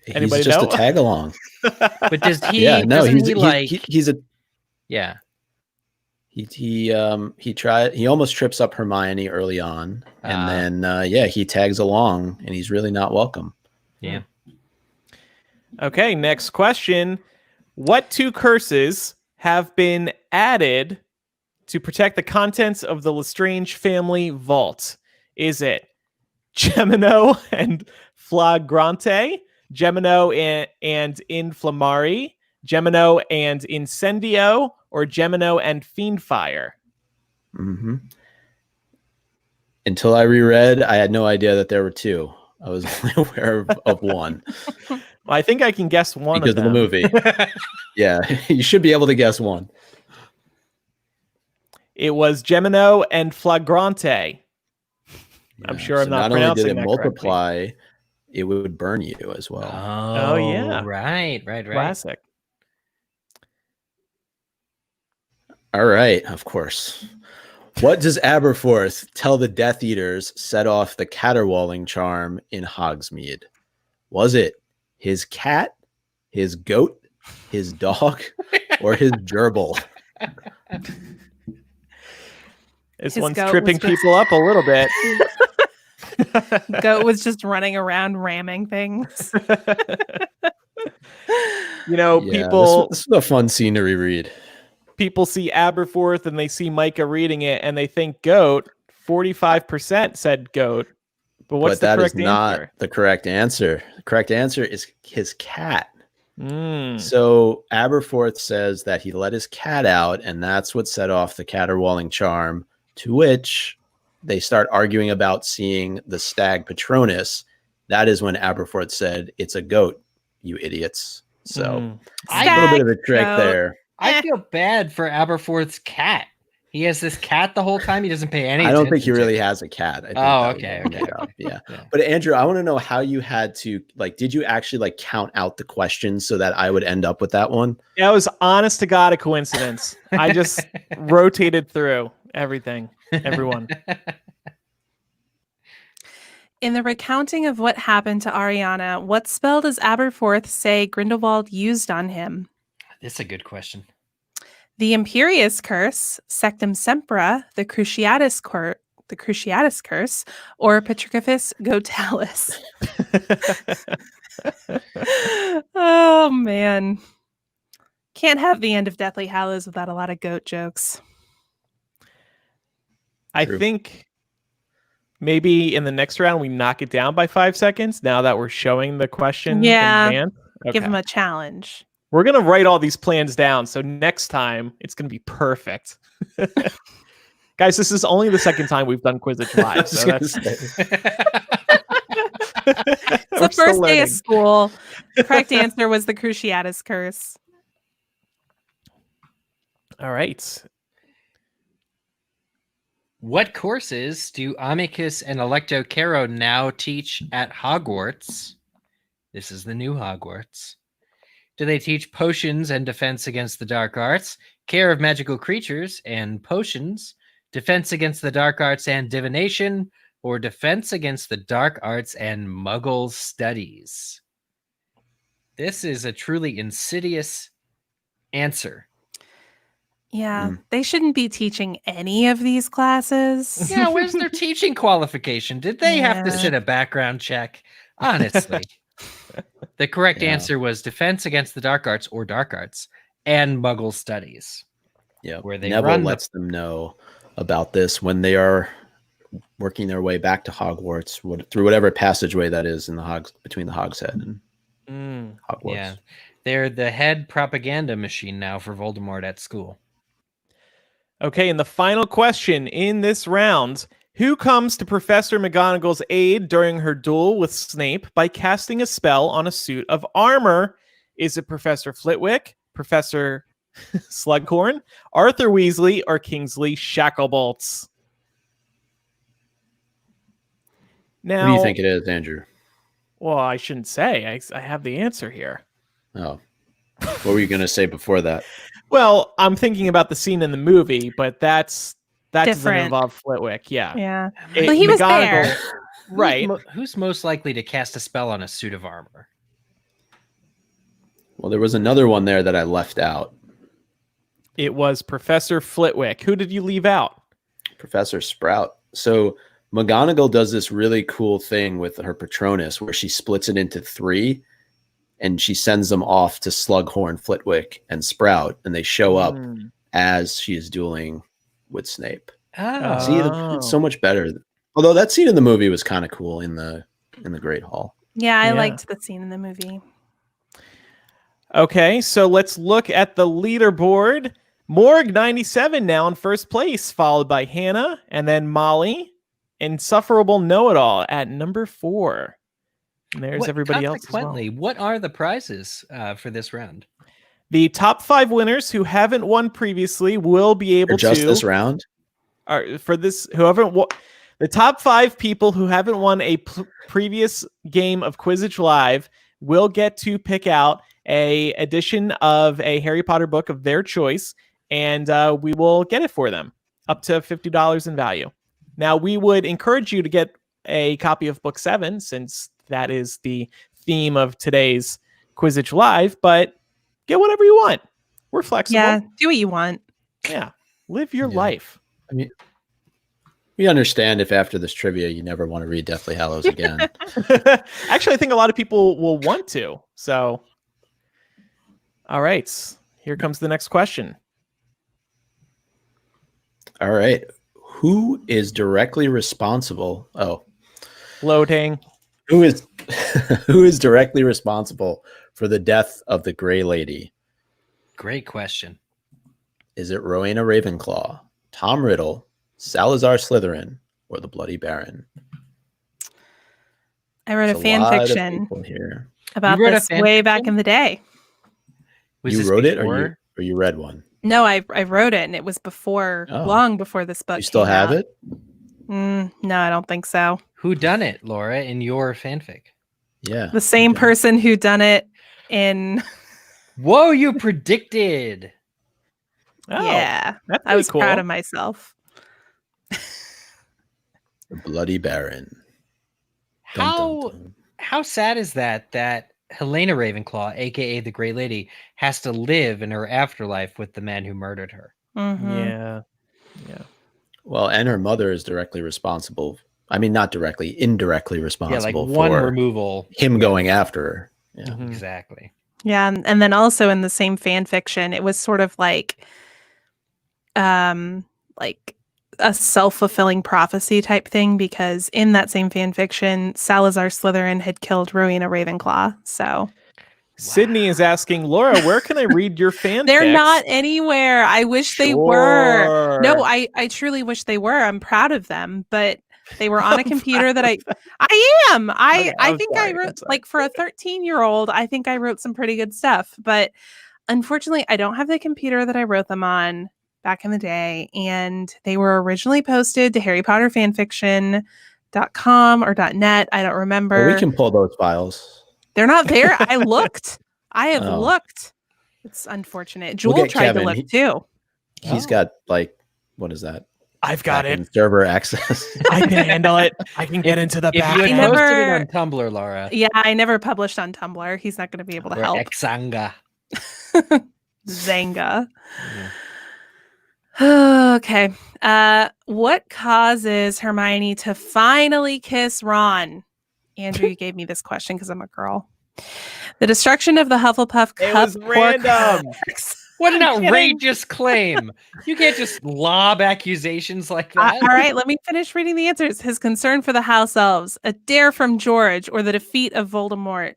Anybody He's just know? a tag along. But does he? Yeah, no, doesn't he's he like? he's a Yeah. he almost trips up Hermione early on, and Ah. then he tags along, and he's really not welcome. Yeah. Okay, next question. What two curses have been added to protect the contents of the Lestrange family vault? Is it Gemino and Flagrante, Gemino and Inflammari, Gemino and Incendio, or Gemino and Fiendfire? Mm-hmm. Until I reread, I had no idea that there were two. I was only aware of one. Well, I think I can guess one because of the movie. Yeah, you should be able to guess one. It was Gemino and Flagrante. I'm sure I'm not only pronouncing did it that multiply, it would burn you as well. Oh, yeah. Right. Classic. All right, of course. What does Aberforth tell the Death Eaters set off the caterwauling charm in Hogsmeade? Was it his cat, his goat, his dog, or his gerbil? This His one's goat tripping was just- people up a little bit. Goat was just running around ramming things. You know, Yeah, people this is a fun scene to reread. people see Aberforth and they see Micah reading it and they think goat. 45% said goat. But what's the that is correct not answer? the correct answer. The correct answer is his cat. Mm. So Aberforth says that he let his cat out, and that's what set off the caterwauling charm, to which they start arguing about seeing the stag Patronus. That is when Aberforth said, "It's a goat, you idiots." So a little bit of a trick goat. there. I feel bad for Aberforth's cat. He has this cat the whole time. He doesn't pay any I don't think he attention to really it. has a cat. I think Oh, that was okay, made okay. up. Yeah. Yeah. But Andrew, I want to know how you had to, like, did you actually like count out the questions so that I would end up with that one? That was honest to God a coincidence. I just rotated through everything, everyone. In the recounting of what happened to Ariana, what spell does Aberforth say Grindelwald used on him? This is a good question. The Imperious Curse, Sectum Sempra, the Cruciatus Curse, or Petrificus Gotalis. Oh man. Can't have the end of Deathly Hallows without a lot of goat jokes. I True. think maybe in the next round we knock it down by 5 seconds now that we're showing the question Yeah. in advance. Give him a challenge. We're going to write all these plans down. So next time it's going to be perfect. Guys, this is only the second time we've done Quizzitch I Live. was So gonna that's say. It's We're the still first day learning. of school. The correct answer was the Cruciatus Curse. All right. What courses do Amicus and Electo Caro now teach at Hogwarts? This is the new Hogwarts. Do they teach potions and defense against the dark arts, care of magical creatures and potions, defense against the dark arts and divination, or defense against the dark arts and muggle studies? This is a truly insidious answer. Yeah, they shouldn't be teaching any of these classes. Yeah, where's their teaching qualification? Did they have to Yeah. sit a background check? Honestly. The correct Yeah. answer was defense against the dark arts or dark arts and muggle studies. Yeah, Where they Neville run the- lets them know about this when they are working their way back to Hogwarts through whatever passageway that is in the between the Hogshead and Hogwarts. Yeah, they're the head propaganda machine now for Voldemort at school. Okay, and the final question in this round. Who comes to Professor McGonagall's aid during her duel with Snape by casting a spell on a suit of armor? Is it Professor Flitwick, Professor Slughorn, Arthur Weasley, or Kingsley Shacklebolts? Now, What do you think it is, Andrew? Well, I shouldn't say. I have the answer here. Oh. What were you going to say before that? Well, I'm thinking about the scene in the movie, but that doesn't Different. Involve Flitwick. Yeah. Yeah. Well, he was there. Right. Who's most likely to cast a spell on a suit of armor? Well, there was another one there that I left out. It was Professor Flitwick. Who did you leave out? Professor Sprout. So McGonagall does this really cool thing with her Patronus where she splits it into 3 and she sends them off to Slughorn, Flitwick, and Sprout, and they show up as she is dueling with Snape. Oh. See, it's so much better. Although that scene in the movie was kind of cool in the Great Hall. Yeah, I liked the scene in the movie. Okay, so let's look at the leaderboard. Morg 97 now in first place, followed by Hannah and then Molly. Insufferable Know-It-All at number 4. And there's everybody else as well. Consequently, what are the prizes for this round? The top 5 winners who haven't won previously will be able just this round. For this, the top 5 people who haven't won a previous game of Quizzitch Live will get to pick out a edition of a Harry Potter book of their choice, and we will get it for them, up to $50 in value. Now, we would encourage you to get a copy of Book 7, since that is the theme of today's Quizzitch Live, but get whatever you want. We're flexible. Yeah, do what you want. Yeah, live your life. I mean, we understand if after this trivia you never want to read Deathly Hallows again. Actually, I think a lot of people will want to. So, all right, here comes the next question. All right. Who is directly responsible? Loading. Who is directly responsible for the death of the Grey Lady? Great question. Is it Rowena Ravenclaw, Tom Riddle, Salazar Slytherin, or the Bloody Baron? I wrote a fan fiction here about this way back in the day. You wrote it, or you read one? No, I wrote it, and it was long before this book. You still have it? No, I don't think so. Who done it, Laura, in your fanfic? Yeah, the same person who done it in. Whoa! You predicted. Oh, yeah, I was proud of myself. The Bloody Baron. How sad is that Helena Ravenclaw, aka the Grey Lady, has to live in her afterlife with the man who murdered her? Mm-hmm. Yeah. Well, and her mother is directly responsible. I mean, not directly, indirectly responsible one for removal. Him going after her. Yeah, exactly. Yeah, and then also in the same fan fiction, it was sort of like a self-fulfilling prophecy type thing, because in that same fan fiction, Salazar Slytherin had killed Rowena Ravenclaw. So Sydney is asking, Laura, where can I read your fanfics? They're not anywhere. I wish they were. No, I truly wish they were. I'm proud of them, but they were on a computer that I am. I think I wrote, like, for a 13-year-old, I think I wrote some pretty good stuff, but unfortunately I don't have the computer that I wrote them on back in the day, and they were originally posted to harrypotterfanfiction.com or .net. I don't remember. Well, we can pull those files. They're not there. I looked. I have looked. It's unfortunate. Jewel tried to look too. He's got, like, what is that? I've got it. Server access. I can handle it. I can get into the back. If you had posted it on Tumblr, Laura. Yeah, I never published on Tumblr. He's not going to be able to help. Xanga. Zanga. Okay. What causes Hermione to finally kiss Ron? Andrew, you gave me this question because I'm a girl. The destruction of the Hufflepuff Cup. It was random. What an I'm kidding. outrageous claim. You can't just lob accusations like that. All right, let me finish reading the answers. His concern for the house elves, a dare from George, or the defeat of Voldemort.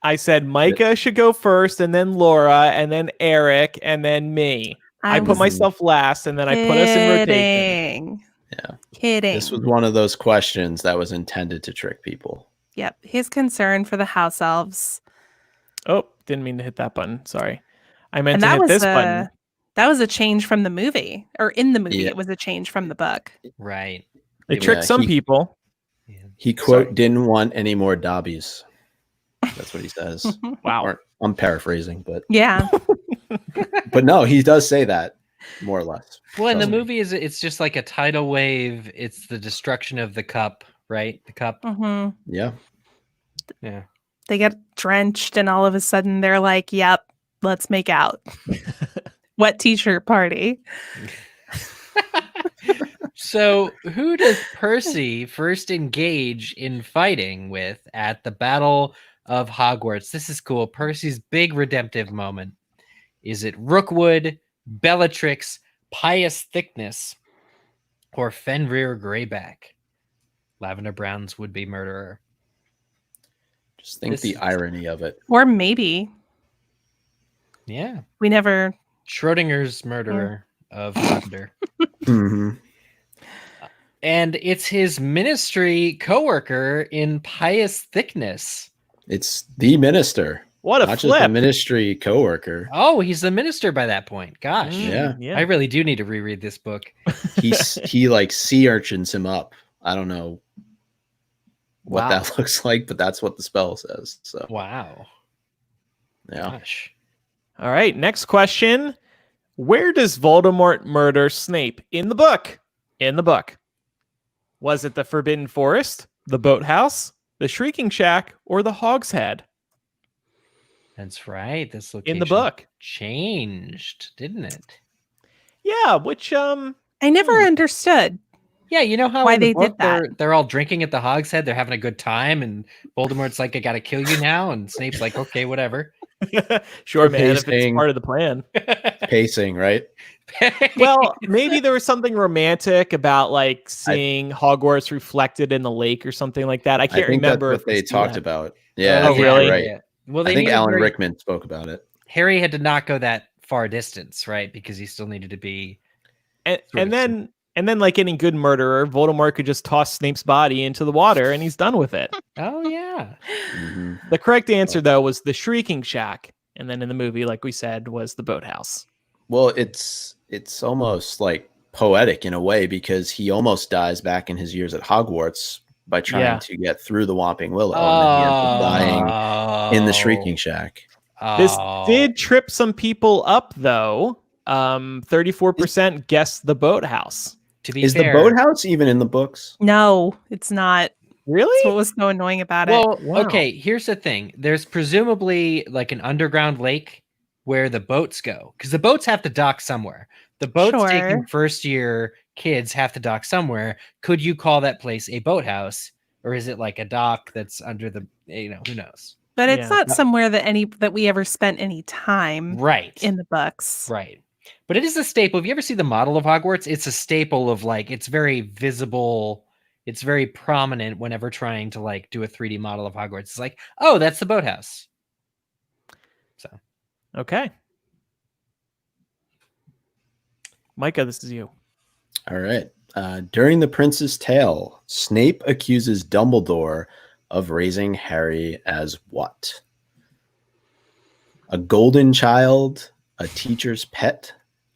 I said Micah should go first, and then Laura, and then Eric, and then me. I put was myself last, and then I put us in rotation. kidding. Yeah. Kidding. This was one of those questions that was intended to trick people. Yep. His concern for the house elves. Oh, didn't mean to hit that button. Sorry. I meant And to that hit was this button. that was a change from the movie. Or in the movie, Yeah. it was a change from the book. Right. They Yeah, tricked some people. He quote didn't want any more Dobbies. That's what he says. Wow. Or, I'm paraphrasing, but Yeah. but no, he does say that more or less. Well, in the Trust me. movie, it's just like a tidal wave. It's the destruction of the cup, right? The cup. Mhm. Yeah. Yeah. They get drenched and all of a sudden they're like, yep, let's make out. Wet t-shirt party. So, who does Percy first engage in fighting with at the Battle of Hogwarts? This is cool. Percy's big redemptive moment. Is it Rookwood, Bellatrix, Pious Thickness, or Fenrir Greyback? Lavender Brown's would-be murderer. Just think the irony of it. Or maybe. Yeah. We never. Schrodinger's murderer of Lavender. Mhm. And it's his ministry coworker in Pious Thickness. It's the minister. What a Not just a flip. ministry coworker. Oh, he's the minister by that point. Gosh. Yeah. I really do need to reread this book. He like sea urchins him up. I don't know what Wow. that looks like, but that's what the spell says. So Wow. yeah. Gosh. All right, next question. Where does Voldemort murder Snape in the book? In the book. Was it the Forbidden Forest, the Boathouse, the Shrieking Shack, or the Hog's Head? That's right. This location In the book. changed, didn't it? Yeah, which I never understood. Yeah, you know how Why in the they did book that. they're all drinking at the Hog's Head, they're having a good time, and Voldemort's like, I gotta kill you now, and Snape's like, okay, whatever. sure, man, if it's Pacing. part of the plan. Pacing, right? Well, maybe there was something romantic about like seeing Hogwarts reflected in the lake or something like that. I can't I think remember that's if what they we see talked that. about. Yeah. Oh, I think really? you're right. Yeah. Well, I think needed Alan Harry- Rickman spoke about it. Harry had to not go that far distance, right? Because he still needed to be. And then like any good murderer, Voldemort could just toss Snape's body into the water and he's done with it. Oh yeah. Mhm. The correct answer though was the Shrieking Shack, and then in the movie, like we said, was the Boathouse. Well, it's almost like poetic in a way because he almost dies back in his years at Hogwarts by trying to get through the Whomping Willow, and then he ends up dying in the Shrieking Shack. This Oh. did trip some people up though. 34% guessed the Boathouse. To be Is fair, the boathouse even in the books? No, it's not. Really? That's what was so annoying about it. Well, Wow. okay, here's the thing. There's presumably like an underground lake where the boats go, because the boats have to dock somewhere. The boats taking Sure. first year kids have to dock somewhere. Could you call that place a boathouse, or is it like a dock that's under the, who knows? But it's Yeah. not somewhere that we ever spent any time Right. in the books. Right. But it is a staple. If you ever see the model of Hogwarts, it's a staple of like, it's very visible. It's very prominent whenever trying to like do a 3D model of Hogwarts. It's like, oh, that's the boathouse. So Okay. Micah, this is you. All right. During the Prince's Tale, Snape accuses Dumbledore of raising Harry as what? A golden child, a teacher's pet,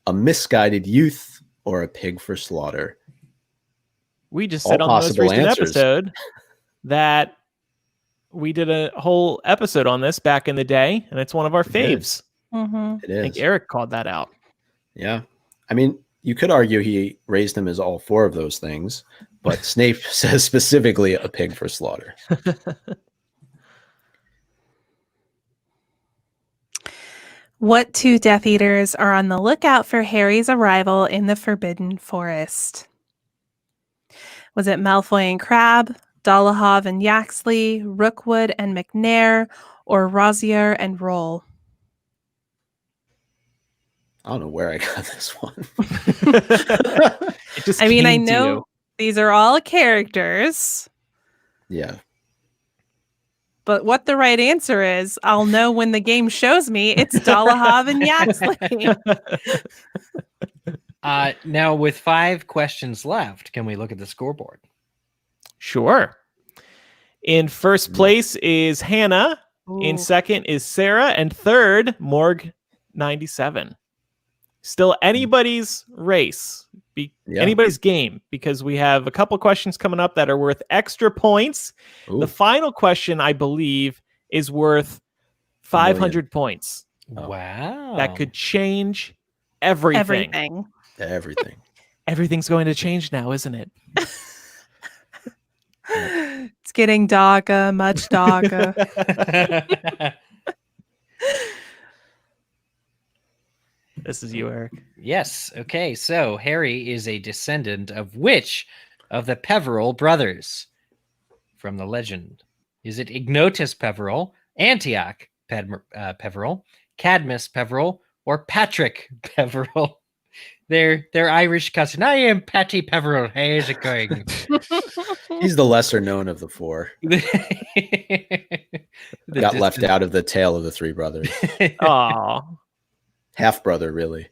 a misguided youth, or a pig for slaughter? We just All said on the most possible recent answers. episode that we did a whole episode on this back in the day, and it's one of our We did. faves. Mhm. It I think is. Eric called that out. Yeah. I mean, you could argue he raised him as all four of those things, but Snape says specifically a pig for slaughter. What two Death Eaters are on the lookout for Harry's arrival in the Forbidden Forest? Was it Malfoy and Crabbe, Dolohov and Yaxley, Rookwood and McNair, or Rosier and Roll? I don't know where I got this one. It just I mean, I came to know you. these are all characters, Yeah. but what the right answer is, I'll know when the game shows me. It's Dolohov and Yaxley. Now, with 5 questions left, can we look at the scoreboard? Sure. In first place is Hannah. In Ooh. second is Sarah. And third, Morg 97. Still anybody's race, anybody's game, because we have a couple questions coming up that are worth extra points. Ooh. The final question, I believe, is worth 500 points. Oh. Wow. That could change everything. Everything. Everything's going to change now, isn't it? It's getting darker, much darker. This is you, Eric. Yes. Okay. So Harry is a descendant of which of the Peveril brothers from the legend? Is it Ignotus Peveril, Antioch Peveril, Cadmus Peveril, or Patrick Peveril? They're Irish cousin. I am Patty Peveril. How's it going? He's the lesser known of the 4. Got left out of the tale of the 3 brothers. Aw. Half brother, really.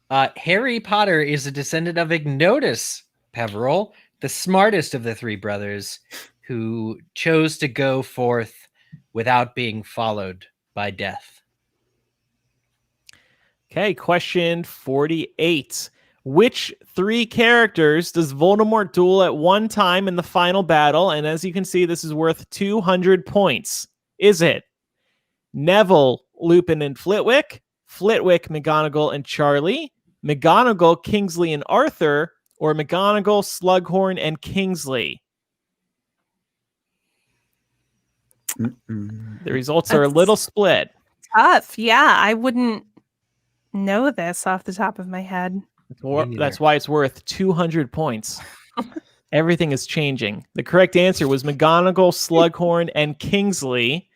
Harry Potter is a descendant of Ignotus Peveril, the smartest of the 3 brothers, who chose to go forth without being followed by death. Okay, question 48. Which 3 characters does Voldemort duel at one time in the final battle? And as you can see, this is worth 200 points. Is it Neville, Lupin, and Flitwick, Flitwick, McGonagall, and Charlie, McGonagall, Kingsley, and Arthur, or McGonagall, Slughorn, and Kingsley? The results are a little split. Tough. Yeah, I wouldn't know this off the top of my head. That's why it's worth 200 points. Everything is changing. The correct answer was McGonagall, Slughorn, and Kingsley.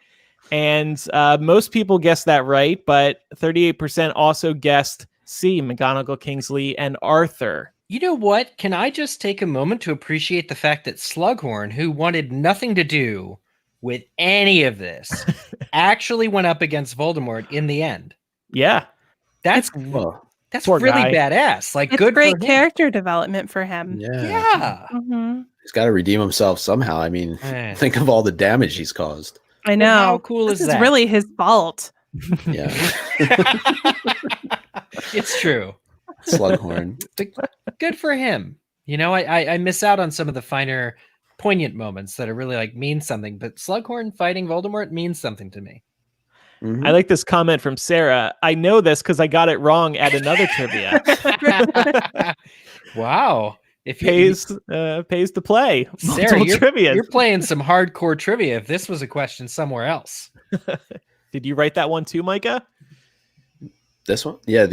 And most people guessed that right, but 38% also guessed C, McGonagall, Kingsley, and Arthur. You know what? Can I just take a moment to appreciate the fact that Slughorn, who wanted nothing to do with any of this, actually went up against Voldemort in the end? Yeah. That's Poor really guy. badass. Like, It's good great for him. character development for him. Yeah. Mhm. He's got to redeem himself somehow. I mean, Eh. think of all the damage he's caused. I know. How cool This is is that? really his fault. Yeah. It's true. Slughorn. But good for him. You know, I miss out on some of the finer, poignant moments that are really like mean something. But Slughorn fighting Voldemort means something to me. Mhm. I like this comment from Sarah. I know this because I got it wrong at another trivia. Wow. If you, Pays to play. Sarah, Multiple trivia. you're playing some hardcore trivia if this was a question somewhere else. Did you write that one too, Micah? This one? Yeah,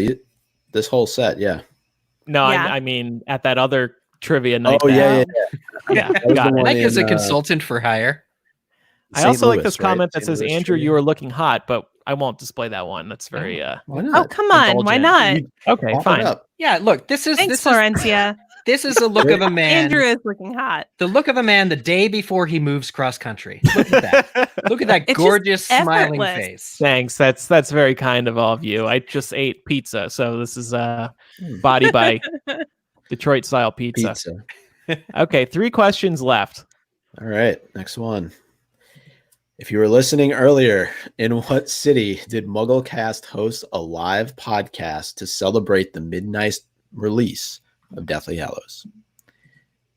this whole set, yeah. No, Yeah. I mean at that other trivia night. Oh, yeah. Yeah, That was got the it. one Mike is a in, consultant for hire. I St. also like Louis, this right? comment that St. says, Louis Andrew, trivia. you are looking hot, but I won't display that one. That's very Why Oh, not? come on. Why not? okay, Pop it fine. up. Yeah, look, this is Thanks, Florencia. this is a look of a man. Andrew is looking hot. The look of a man the day before he moves cross country. Look at that. Look at that It's just gorgeous smiling effortless. face. Thanks. That's very kind of all of you. I just ate pizza, so this is Body by Detroit style pizza. Okay, 3 questions left. All right, next one. If you were listening earlier, in what city did MuggleCast host a live podcast to celebrate the midnight release of Deathly Hallows?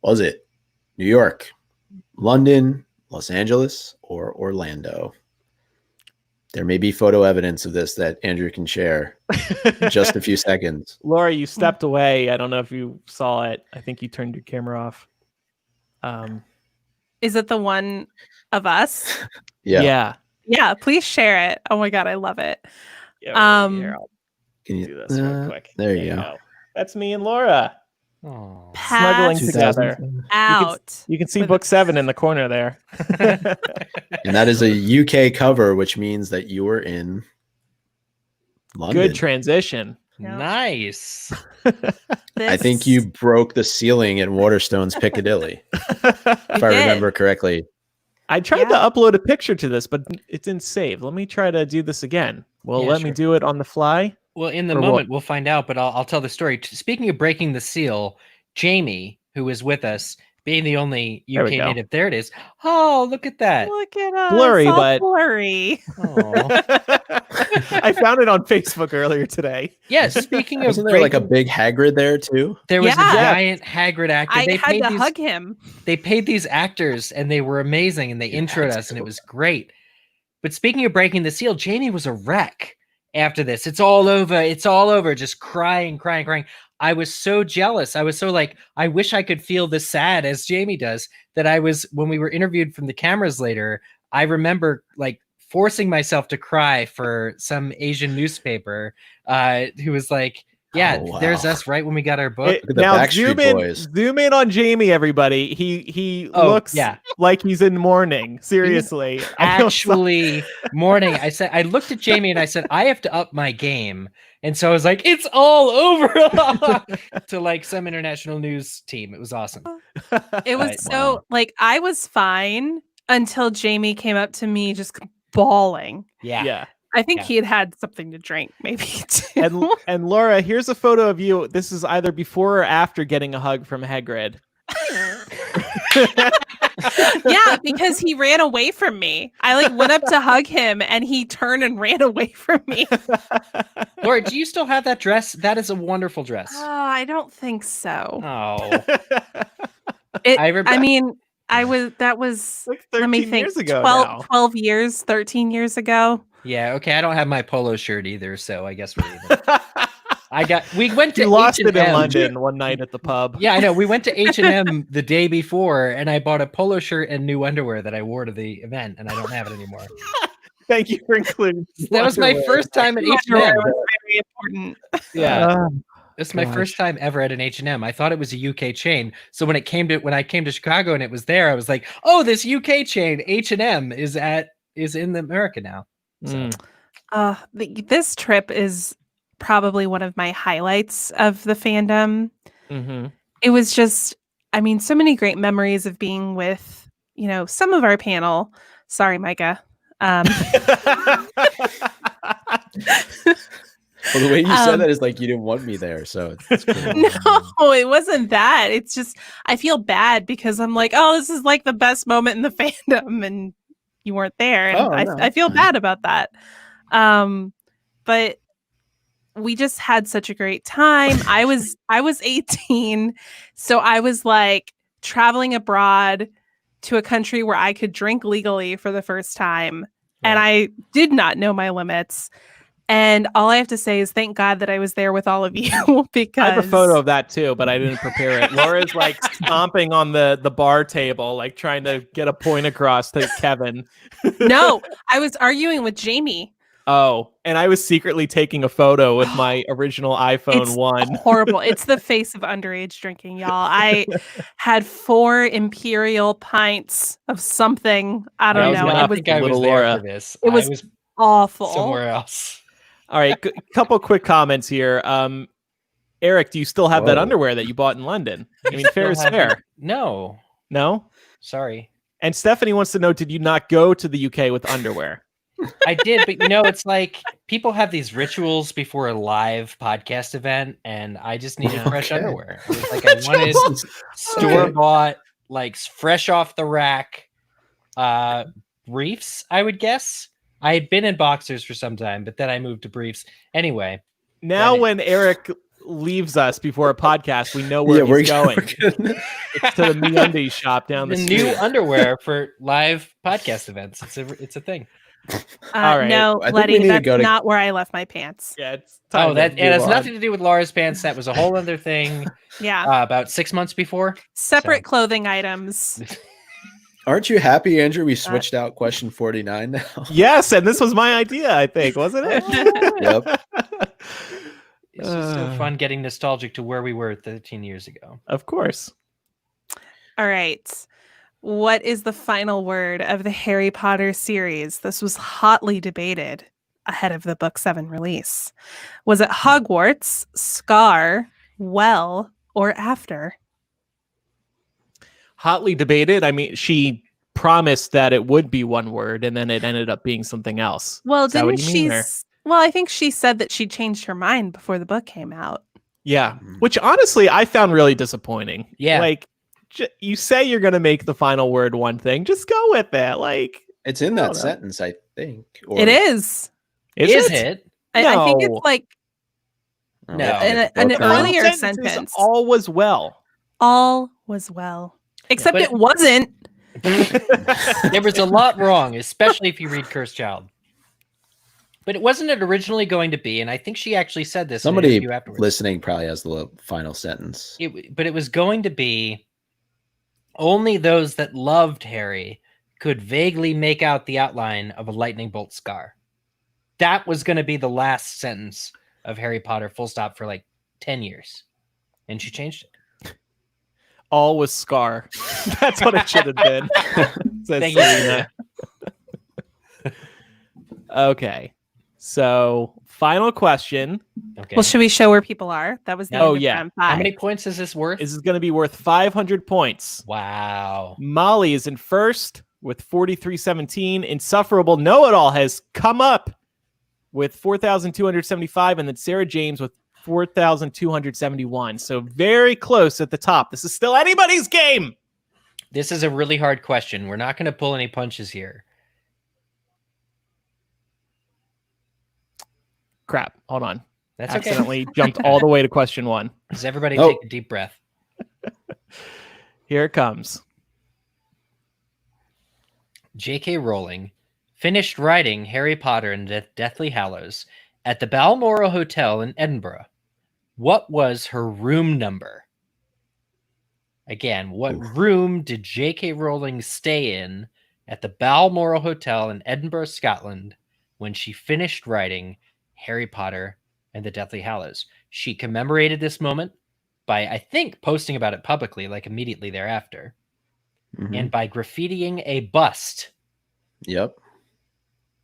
Was it New York, London, Los Angeles, or Orlando? There may be photo evidence of this that Andrew can share in just a few seconds. Laura, you stepped away. I don't know if you saw it. I think you turned your camera off. Is it the one of us? Yeah. Yeah, please share it. Oh my god, I love it. Yeah, here, I'll Can do this real quick. There you go. That's me and Laura Oh. snuggling Pass together. out. You can see book 7 in the corner there. And that is a UK cover, which means that you were in London. Good transition. Yeah. Nice. I think you broke the ceiling in Waterstone's Piccadilly, if I remember correctly. I tried to upload a picture to this, but it didn't save. Let me try to do this again. Well, Yeah, let me do it on the fly. Well, in the Or moment, what? we'll find out, but I'll tell the story. Speaking of breaking the seal, Jamie, who was with us, being the only There we UK go. native, there it is. Oh, look at that. Look at us. Blurry, all but- blurry. I found it on Facebook earlier today. Yeah, speaking of Wasn't there like a breaking- big Hagrid there too? there was a Yeah. giant Hagrid actor. I They had paid to these- hug him. They paid these actors and they were amazing and they Yeah, introed that's us and it cool. was great. But speaking of breaking the seal, Jamie was a wreck after this. It's all over. It's all over. Just crying. I was so jealous. I was so like, I wish I could feel this sad as Jamie does, that I was, when we were interviewed from the cameras later, I remember like forcing myself to cry for some Asian newspaper who was like, yeah, Oh, wow. there's us right when we got our book. Look at the Now Backstreet Boys. zoom in on Jamie, everybody. He Oh, looks yeah. like he's in mourning. Seriously, I feel so- Actually morning, I looked at Jamie and I said, I have to up my game. And so I was like, it's all over to like some international news team. It was awesome. It was Right. so Wow. like I was fine until Jamie came up to me just bawling. Yeah. yeah. I think Yeah. he had something to drink, maybe too. And Laura, here's a photo of you. This is either before or after getting a hug from Hagrid. Yeah, because he ran away from me. I like went up to hug him and he turned and ran away from me. Laura, do you still have that dress? That is a wonderful dress. Oh, I don't think so. Oh, I mean, that was like let me 13 think years ago 12, now. 12 years, 13 years ago. yeah. Okay. I don't have my polo shirt either. So I guess we're even. We went to You lost it in H&M. London one night at the pub. Yeah, I know. We went to H&M the day before and I bought a polo shirt and new underwear that I wore to the event and I don't have it anymore. Thank you for including. That was my underwear. first time at Underwear H&M. was very important. Yeah. Oh, This is my first time ever at an H&M. I thought it was a UK chain. So when I came to Chicago and it was there, I was like, "Oh, this UK chain H&M is in America now." So, This trip is probably one of my highlights of the fandom. mhm. It was just, I mean, so many great memories of being with, some of our panel. Sorry, Micah. Well, the way you said that is like you didn't want me there, so it's cool. No, it wasn't that. It's just I feel bad because I'm like, oh, this is like the best moment in the fandom, and you weren't there, and Oh, no, I feel fine. bad about that. But we just had such a great time. I was 18, so I was like traveling abroad to a country where I could drink legally for the first time, and I did not know my limits. And all I have to say is thank God that I was there with all of you because I have a photo of that too, but I didn't prepare it. Laura's like stomping on the bar table, like trying to get a point across to Kevin. No, I was arguing with Jamie. Oh, and I was secretly taking a photo with my original iPhone It's 1. horrible. It's the face of underage drinking, y'all. I had 4 imperial pints of something. I don't know. I It was think I was little there Laura. for this. It was I was awful. somewhere else. All right, couple quick comments here. Eric, do you still have that Whoa. underwear that you bought in London? I mean, fair is Still have fair. it. No, No? sorry. And Stephanie wants to know, did you not go to the UK with underwear? I did, but it's like people have these rituals before a live podcast event, and I just needed fresh Okay. underwear. It was like I wanted store bought, like fresh off the rack briefs, I would guess. I had been in boxers for some time, but then I moved to briefs. Anyway, Now, Right. when Eric leaves us before a podcast, we know where he's going. It's to the MeUndies shop down the the street. new underwear for live podcast events. It's a thing. All right. No, I think we Letty, need to that's go to- not where I left my pants. Yeah, it's time Oh, to it move has on. nothing to do with Laura's pants. That was a whole other thing. Yeah. About 6 months before. Separate so. clothing items. Aren't you happy, Andrew? We switched out question 49 now. Yes, and this was my idea, I think, wasn't it? Yep. It's just so fun getting nostalgic to where we were 13 years ago. Of course. All right. What is the final word of the Harry Potter series? This was hotly debated. ahead of the book 7 release? Was it Hogwarts, Scar, Well, or After? Hotly debated. I mean, she promised that it would be one word, and then it ended up being something else. Well, Is that what didn't you mean, she? or- Well, I think she said that she changed her mind before the book came out. Yeah, which honestly I found really disappointing. Yeah. Like, you say you're going to make the final word one thing, just go with it. Like, It's in I that don't know. sentence, I think. Or It is. is it? I think it's No. like No. an The earlier final sentence is, sentence. all was well. All was well. Except But- it wasn't. There was a lot wrong, especially if you read Cursed Child. But it wasn't it originally going to be, and I think she actually said this in an somebody interview afterwards. listening probably has the final sentence. But it was going to be only those that loved Harry could vaguely make out the outline of a lightning bolt scar. That was going to be the last sentence of Harry Potter, full stop, for like 10 years. And she changed it. All was Scar. That's what it should have been. Says Thank you, Selena. Okay. So, final question. Okay. Well, should we show where people are? That was the Oh, end of yeah. round How 5. many points is this worth? This is going to be worth 500 points. Wow. Molly is in first with 4317. Insufferable Know-It-All has come up with 4,275, and then Sarah James with 4,271. So very close at the top. This is still anybody's game. This is a really hard question. We're not going to pull any punches here. Crap. Hold on. That's okay. Accidentally jumped all the way to question 1. Does everybody Oh. take a deep breath? Here it comes. J.K. Rowling finished writing Harry Potter and the Deathly Hallows at the Balmoral Hotel in Edinburgh. What was her room number? Again, what room did J.K. Rowling stay in at the Balmoral Hotel in Edinburgh, Scotland, when she finished writing Harry Potter and the Deathly Hallows? She commemorated this moment by, I think, posting about it publicly, like immediately thereafter, Mhm. and by graffitiing a bust. Yep.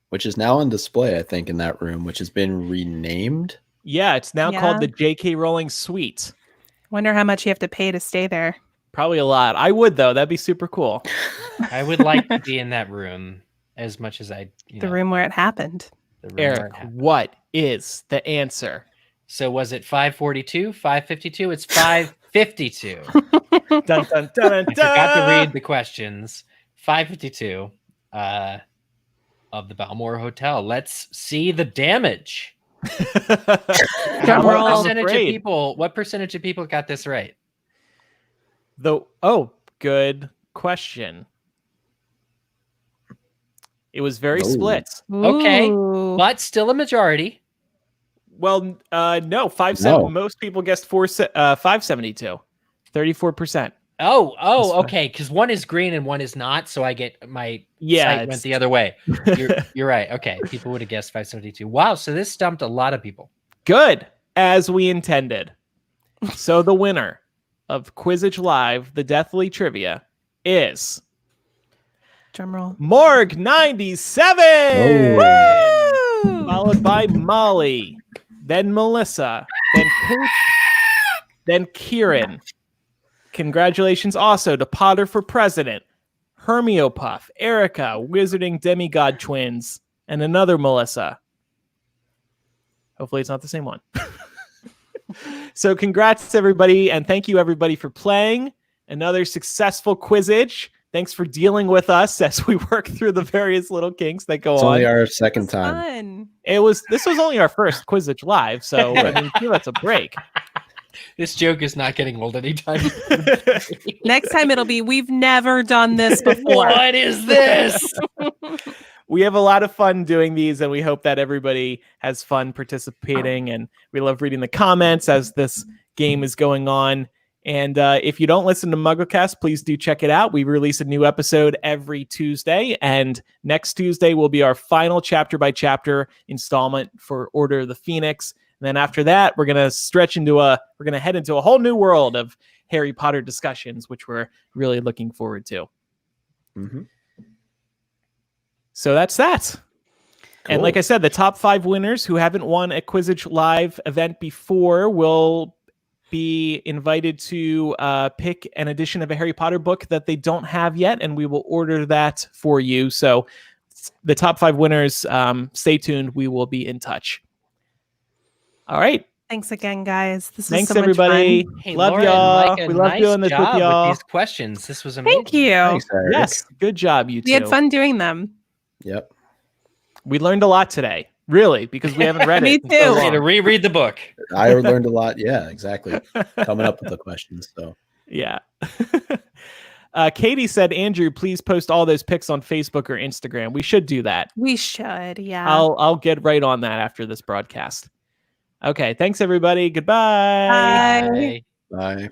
Which is now on display, I think, in that room, which has been renamed. Yeah, it's now Yeah. called the J.K. Rowling Suite. Wonder how much you have to pay to stay there. Probably a lot. I would, though. That'd be super cool. I would like to be in that room as much as I, The room where it happened. the room where Eric, it happened. what is the answer? So was it 542, 552? It's 552. Dun, dun, dun, dun, I forgot to read the questions. 552 of the Balmoral Hotel. Let's see the damage. Drum roll. What percentage of people got this right? Good question. It was very Oh. split. Okay. Ooh. But still a majority. Well, no, No. most people guessed 572. 34%. Oh, That's fine. okay. Because one is green and one is not. So I get my Yeah, sight it's- went the other way. You're right. Okay. People would have guessed 572. Wow. So this stumped a lot of people. Good, as we intended. So the winner of Quizzitch Live, the Deathly Trivia, is Drum roll. Morg 97, Oh. Woo! followed by Molly, then Melissa, then Pooch, then Kieran. Congratulations also to Potter for President, Hermiopuff, Erica, Wizarding Demigod Twins, and another Melissa. Hopefully it's not the same one. So congrats everybody, and thank you everybody for playing. Another successful Quizzitch. Thanks for dealing with us as we work through the various little kinks that go It's on. only our second That's time. fun. This was only our first Quizzitch Live, so I mean, give us a break. This joke is not getting old anytime. Next time it'll be, we've never done this before. What is this? We have a lot of fun doing these, and we hope that everybody has fun participating. And we love reading the comments as this game is going on. And if you don't listen to MuggleCast, please do check it out. We release a new episode every Tuesday, and next Tuesday will be our final chapter by chapter installment for Order of the Phoenix. And then after that, we're gonna head into a whole new world of Harry Potter discussions, which we're really looking forward to. Mhm. So that's that. And like I said, the top 5 winners who haven't won a Quizzitch Live event before will be invited to pick an edition of a Harry Potter book that they don't have yet, and we will order that for you. So the top 5 winners, stay tuned. We will be in touch. All right. Thanks again, guys. This was Thanks, so everybody. much fun. Hey, Love Laura and y'all. Micah, We love nice doing this with job y'all. these questions. This was amazing. Thank you. Thanks, Eric. Yes, good job, you two. We had fun doing them. Yep. We learned a lot today, really, because we haven't read Me it. in so too. Way to long. reread the book. I learned a lot. Yeah, exactly. Coming up with the questions. So Yeah. Katie said, Andrew, please post all those pics on Facebook or Instagram. We should do that. We should, yeah. I'll get right on that after this broadcast. Okay, thanks everybody. Goodbye. Bye. bye.